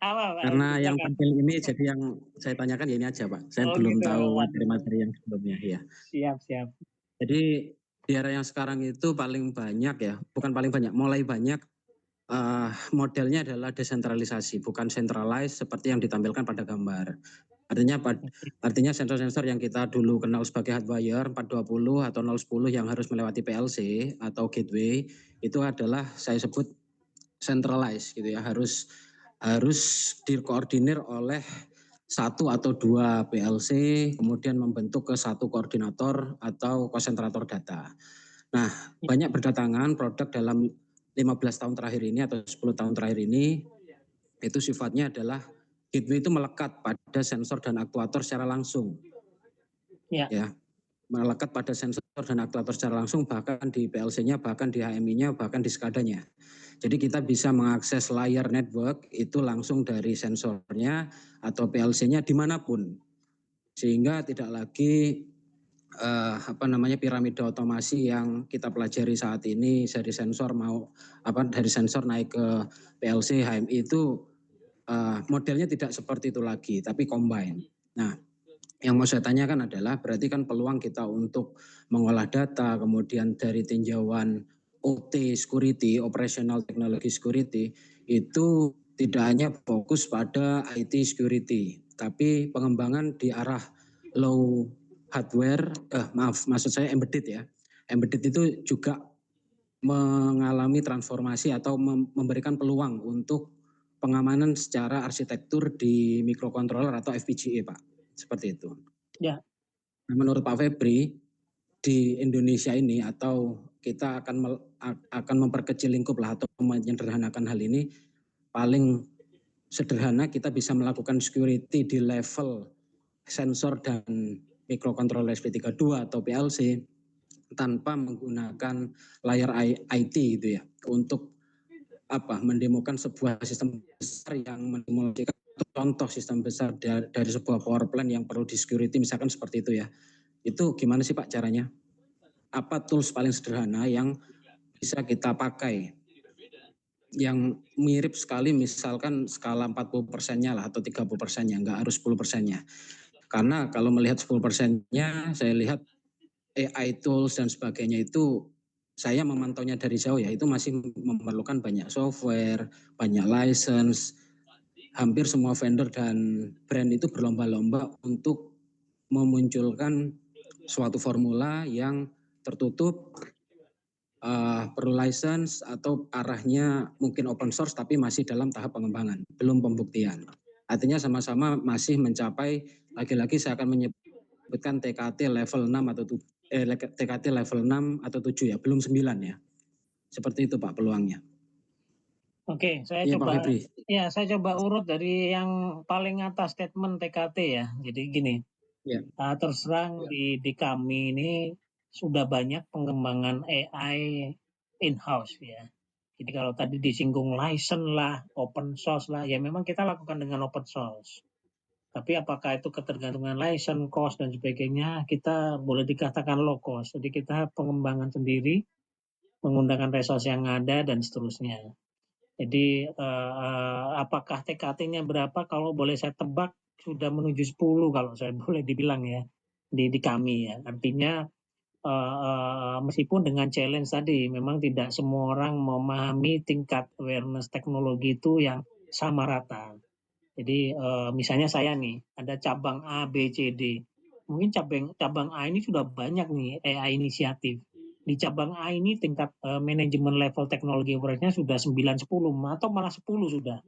A: Apa, Pak?
D: Karena yang
A: Silakan.
D: tampil ini jadi yang saya tanyakan ya ini aja Pak. Saya belum
A: Gitu.
D: tahu
A: Waduh.
D: materi-materi yang sebelumnya ya.
A: Siap, siap.
D: Jadi di era yang sekarang itu paling banyak ya, bukan paling banyak, mulai banyak modelnya adalah desentralisasi, bukan centralized seperti yang ditampilkan pada gambar. Artinya sensor-sensor yang kita dulu kenal sebagai hardwire 420 atau 010 yang harus melewati PLC atau gateway itu adalah saya sebut centralized gitu ya, harus dikoordinir oleh satu atau dua PLC kemudian membentuk ke satu koordinator atau konsentrator data. Nah, banyak berdatangan produk dalam 15 tahun terakhir ini atau 10 tahun terakhir ini itu sifatnya adalah gateway itu melekat pada sensor dan aktuator secara langsung. Ya, melekat pada sensor dan aktuator secara langsung, bahkan di PLC-nya, bahkan di HMI-nya, bahkan di SCADA-nya. Jadi kita bisa mengakses layer network itu langsung dari sensornya atau PLC-nya dimanapun. Sehingga tidak lagi piramida otomasi yang kita pelajari saat ini dari sensor dari sensor naik ke PLC HMI itu modelnya tidak seperti itu lagi tapi combine. Nah, yang mau saya tanyakan adalah berarti kan peluang kita untuk mengolah data kemudian dari tinjauan OT security, operational technology security itu tidak hanya fokus pada IT security tapi pengembangan di arah low hardware, maksud saya embedded ya. Embedded itu juga mengalami transformasi atau memberikan peluang untuk pengamanan secara arsitektur di microcontroller atau FPGA, Pak. Seperti itu.
A: Ya.
D: Nah, menurut Pak Febri, di Indonesia ini, atau kita akan memperkecil lingkup lah atau menyederhanakan hal ini, paling sederhana kita bisa melakukan security di level sensor dan microcontroller SP32 atau PLC tanpa menggunakan layar IT gitu ya, untuk mendemokan sebuah sistem besar yang mendemonstrasikan contoh sistem besar dari sebuah power plant yang perlu di security, misalkan seperti itu ya. Itu gimana sih Pak caranya? Apa tools paling sederhana yang bisa kita pakai yang mirip sekali, misalkan skala 40%-nya lah atau 30%-nya, nggak harus 10%-nya. Karena kalau melihat 10%-nya, saya lihat AI tools dan sebagainya itu, saya memantaunya dari jauh ya, itu masih memerlukan banyak software, banyak license. Hampir semua vendor dan brand itu berlomba-lomba untuk memunculkan suatu formula yang tertutup, perlu license atau arahnya mungkin open source tapi masih dalam tahap pengembangan, belum pembuktian. Artinya sama-sama masih mencapai, lagi-lagi saya akan menyebutkan TKT level 6 atau TKT level 6 atau 7 ya, belum 9 ya. Seperti itu Pak peluangnya.
A: Oke, saya
D: Iya Pak
A: coba
D: Febri.
A: saya coba urut dari yang paling atas statement TKT ya. Jadi gini,
D: Ya.
A: terus terang di kami ini sudah banyak pengembangan AI in-house ya. Jadi kalau tadi disinggung license lah, open source lah, ya memang kita lakukan dengan open source. Tapi apakah itu ketergantungan license, cost dan sebagainya, kita boleh dikatakan low cost. Jadi kita pengembangan sendiri, menggunakan resource yang ada dan seterusnya. Jadi apakah TKT-nya berapa? Kalau boleh saya tebak sudah menuju 10 kalau saya boleh dibilang ya di kami ya. Artinya meskipun dengan challenge tadi, memang tidak semua orang memahami tingkat awareness teknologi itu yang sama rata. Jadi misalnya saya nih, ada cabang A, B, C, D. Mungkin cabang A ini sudah banyak nih AI inisiatif. Di cabang A ini tingkat manajemen level teknologi awareness-nya sudah 9-10 atau malah 10 sudah.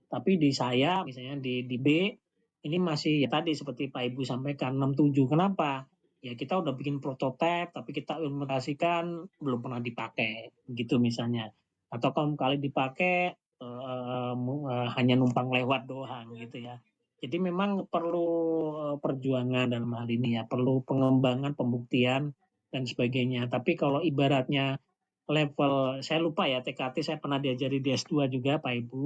A: Tapi di saya, misalnya di B, ini masih ya tadi seperti Pak Ibu sampaikan 6-7. Kenapa? Ya kita udah bikin prototipe, tapi kita implementasikan belum pernah dipakai, gitu misalnya. Atau kalau kali dipakai hanya numpang lewat doang gitu ya. Jadi memang perlu perjuangan dalam hal ini ya, perlu pengembangan, pembuktian dan sebagainya. Tapi kalau ibaratnya level, saya lupa ya TKT saya pernah diajari di S2 juga Pak Ibu.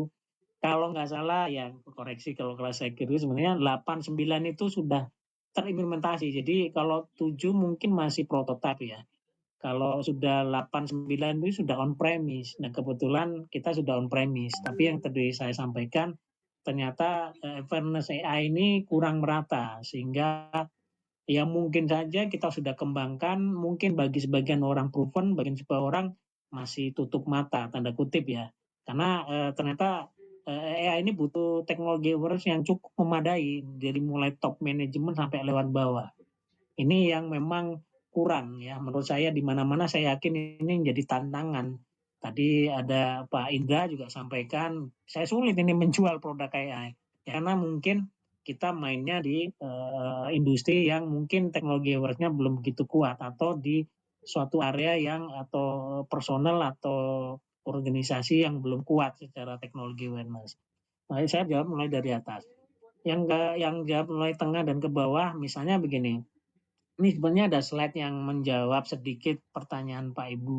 A: Kalau nggak salah ya koreksi kalau kelas saya kira sebenarnya 8, 9 itu sudah terimplementasi. Jadi kalau 7 mungkin masih prototipe ya. Kalau sudah 8, 9 itu sudah on premise. Nah kebetulan kita sudah on premise. Tapi yang tadi saya sampaikan ternyata awareness AI ini kurang merata. Sehingga ya mungkin saja kita sudah kembangkan, mungkin bagi sebagian orang proven, bagi sebagian orang masih tutup mata, tanda kutip ya. Karena ternyata AI ini butuh teknologi awareness yang cukup memadai, dari mulai top manajemen sampai lewat bawah. Ini yang memang kurang ya, menurut saya di mana-mana saya yakin ini menjadi tantangan. Tadi ada Pak Indra juga sampaikan, saya sulit ini menjual produk AI. Karena mungkin kita mainnya di industri yang mungkin teknologi awareness-nya belum begitu kuat, atau di suatu area yang atau personal atau organisasi yang belum kuat secara teknologi awareness. Nah, saya jawab mulai dari atas. Yang jawab mulai tengah dan ke bawah, misalnya begini. Ini sebenarnya ada slide yang menjawab sedikit pertanyaan Pak Ibu.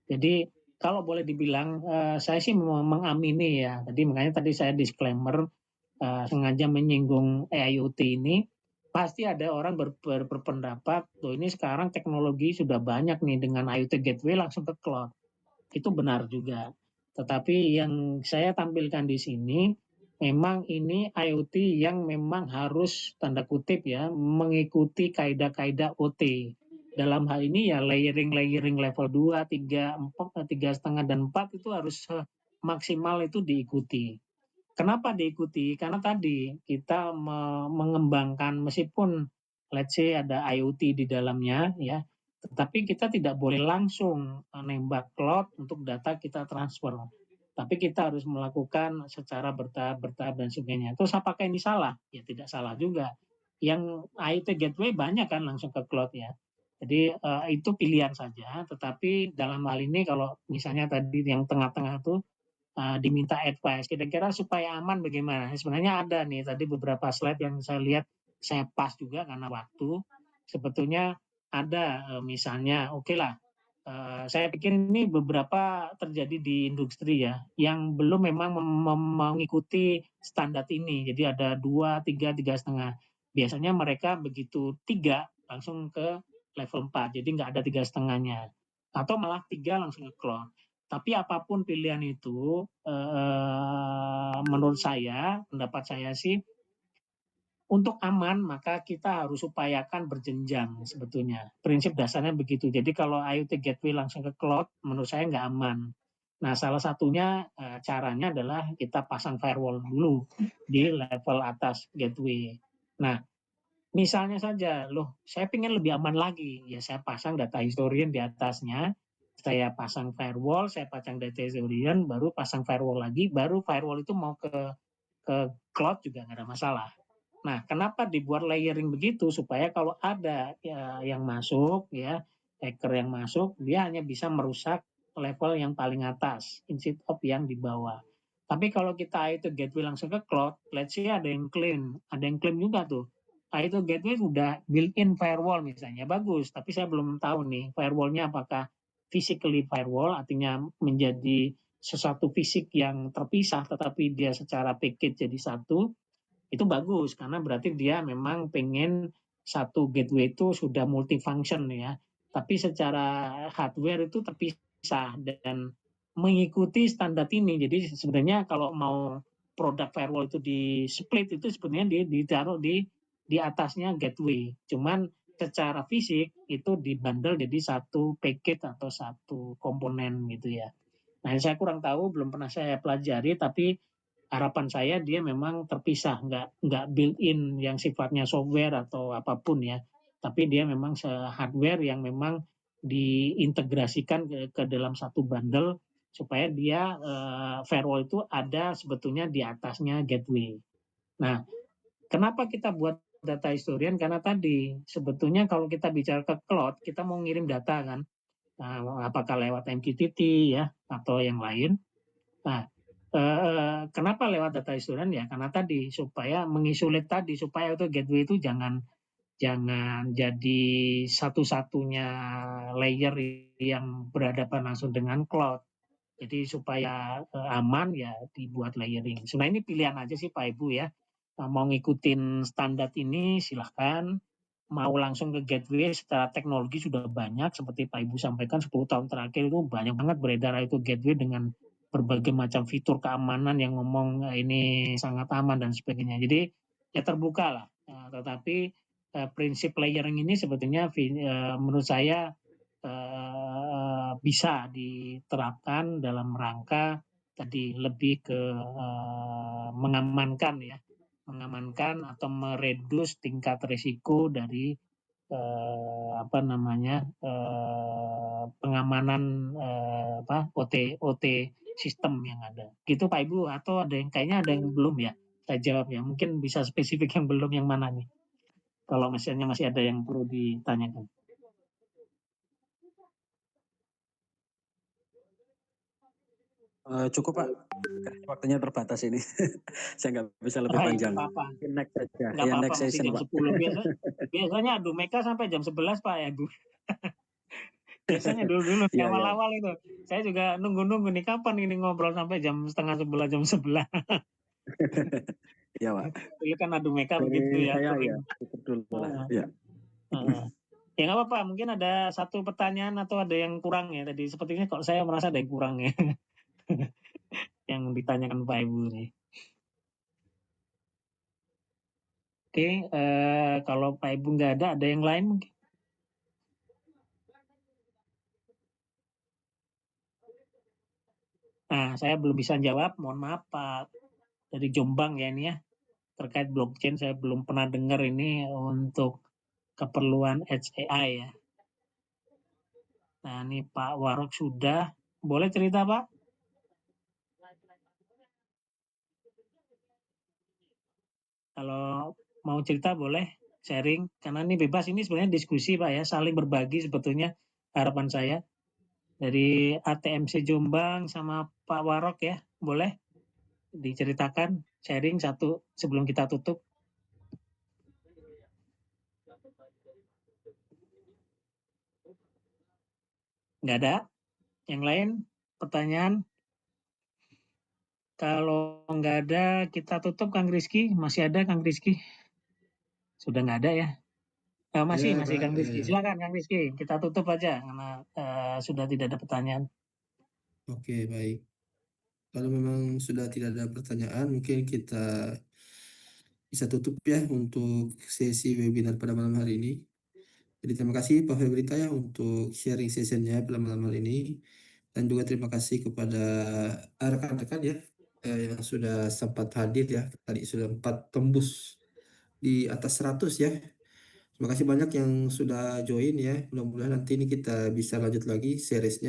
A: Jadi kalau boleh dibilang, saya sih mengamini ya. Tadi makanya tadi saya disclaimer sengaja menyinggung AIoT ini. Pasti ada orang berpendapat, loh ini sekarang teknologi sudah banyak nih dengan IoT Gateway langsung ke cloud. Itu benar juga. Tetapi yang saya tampilkan di sini, memang ini IoT yang memang harus tanda kutip ya mengikuti kaidah-kaidah OT. Dalam hal ini ya layering level 2, 3, 4, 3,5 dan 4 itu harus maksimal itu diikuti. Kenapa diikuti? Karena tadi kita mengembangkan meskipun let's say ada IoT di dalamnya ya, tetapi kita tidak boleh langsung nembak cloud untuk data kita transfer. Tapi kita harus melakukan secara bertahap dan sebagainya. Terus apakah ini salah? Ya tidak salah juga. Yang IoT Gateway banyak kan langsung ke cloud ya. Jadi itu pilihan saja, tetapi dalam hal ini kalau misalnya tadi yang tengah-tengah itu diminta advice, kira-kira supaya aman bagaimana? Sebenarnya ada nih tadi beberapa slide yang saya lihat, saya pas juga karena waktu. Sebetulnya ada misalnya, oke lah, saya pikir ini beberapa terjadi di industri ya, yang belum memang mengikuti standar ini. Jadi ada 2, 3, 3,5. Biasanya mereka begitu 3 langsung ke level 4, jadi nggak ada 3,5-nya. Atau malah 3 langsung ke cloud. Tapi apapun pilihan itu, menurut saya, pendapat saya sih, untuk aman maka kita harus upayakan berjenjang sebetulnya. Prinsip dasarnya begitu. Jadi kalau IoT Gateway langsung ke cloud, menurut saya nggak aman. Nah, salah satunya caranya adalah kita pasang firewall dulu di level atas gateway. Nah, misalnya saja, loh saya pengen lebih aman lagi, ya saya pasang data historian di atasnya, saya pasang firewall, saya pasang data historian, baru pasang firewall lagi, baru firewall itu mau ke cloud juga nggak ada masalah. Nah, kenapa dibuat layering begitu? Supaya kalau ada yang masuk, ya hacker yang masuk, dia hanya bisa merusak level yang paling atas, instead of yang di bawah. Tapi kalau kita itu gateway langsung ke cloud, let's say ada yang klaim juga tuh. Itu gateway sudah built-in firewall misalnya, bagus. Tapi saya belum tahu nih, firewallnya apakah physically firewall, artinya menjadi sesuatu fisik yang terpisah, tetapi dia secara package jadi satu, itu bagus karena berarti dia memang pengen satu gateway itu sudah multifunction ya, tapi secara hardware itu terpisah dan mengikuti standar ini. Jadi sebenarnya kalau mau produk firewall itu di split itu sebenarnya ditaruh di atasnya gateway, cuman secara fisik itu dibundle jadi satu paket atau satu komponen gitu ya. Nah, saya kurang tahu, belum pernah saya pelajari, tapi harapan saya dia memang terpisah, nggak built-in yang sifatnya software atau apapun ya, tapi dia memang hardware yang memang diintegrasikan ke dalam satu bundle supaya dia firewall itu ada sebetulnya di atasnya gateway. Nah, kenapa kita buat data historian? Karena tadi sebetulnya kalau kita bicara ke cloud, kita mau ngirim data kan, apakah lewat MQTT ya atau yang lain. Nah, kenapa lewat data historian ya? Karena tadi supaya mengisolir tadi, supaya itu gateway itu jangan jadi satu-satunya layer yang berhadapan langsung dengan cloud. Jadi supaya aman ya dibuat layering. Sebenarnya ini pilihan aja sih Pak Ibu ya. Mau ngikutin standar ini silahkan. Mau langsung ke gateway secara teknologi sudah banyak, seperti Pak Ibu sampaikan 10 tahun terakhir itu banyak banget beredar itu gateway dengan berbagai macam fitur keamanan yang ngomong ini sangat aman dan sebagainya. Jadi ya terbuka lah. Tetapi prinsip layering ini sebetulnya menurut saya bisa diterapkan dalam rangka tadi lebih ke mengamankan ya, mengamankan atau meredus tingkat risiko dari pengamanan OT sistem yang ada. Gitu Pak Ibu, atau kayaknya ada yang belum ya? Saya jawab ya. Mungkin bisa spesifik yang belum yang mana nih? Kalau misalnya masih ada yang perlu ditanyakan.
D: Cukup Pak, waktunya terbatas ini. Saya nggak bisa lebih panjang.
A: Nggak apa-apa.
D: Next saja.
A: Nggak
D: Ya,
A: apa-apa,
D: next
A: masih
D: session
A: jam
D: Pak.
A: 10. Biasanya adu meka sampai jam 11 Pak ya Bu. Biasanya dulu-dulu di
D: Iya, iya.
A: awal-awal itu. Saya juga nunggu-nunggu nih kapan ini ngobrol sampai jam setengah 11, jam 11.
D: Iya Pak.
A: Dulu kan adu meka
D: Dari
A: begitu ya.
D: saya
A: sering.
D: ya, cukup dulu lah. Ya.
A: Ya nggak apa-apa, mungkin ada satu pertanyaan atau ada yang kurang ya tadi. Sepertinya kok saya merasa ada yang kurang ya. Yang ditanyakan Pak Ibu nih. Oke, kalau Pak Ibu nggak ada yang lain mungkin? Nah, saya belum bisa jawab, mohon maaf Pak. Dari Jombang ya ini ya, terkait blockchain saya belum pernah dengar ini untuk keperluan Edge AI ya. Nah, ini Pak Warok sudah. Boleh cerita Pak? Kalau mau cerita boleh, sharing karena ini bebas, ini sebenarnya diskusi Pak ya, saling berbagi sebetulnya harapan saya dari ATMC Jombang sama Pak Warok ya, boleh diceritakan sharing satu sebelum kita tutup. Nggak ada? Yang lain pertanyaan? Kalau nggak ada kita tutup Kang Rizky. Masih ada Kang Rizky? Sudah nggak ada ya? Masih
E: Pak,
A: Kang Rizky. Silakan Kang Rizky. Kita tutup aja karena sudah tidak ada pertanyaan.
E: Oke, baik. Kalau memang sudah tidak ada pertanyaan, mungkin kita bisa tutup ya untuk sesi webinar pada malam hari ini. Jadi terima kasih Pak Febrita ya untuk sharing sessionnya pada malam hari ini. Dan juga terima kasih kepada rekan-rekan ya yang sudah sempat hadir ya. Tadi sudah 4 tembus di atas 100 ya. Terima kasih banyak yang sudah join ya. Mudah-mudahan nanti ini kita bisa lanjut lagi seriesnya.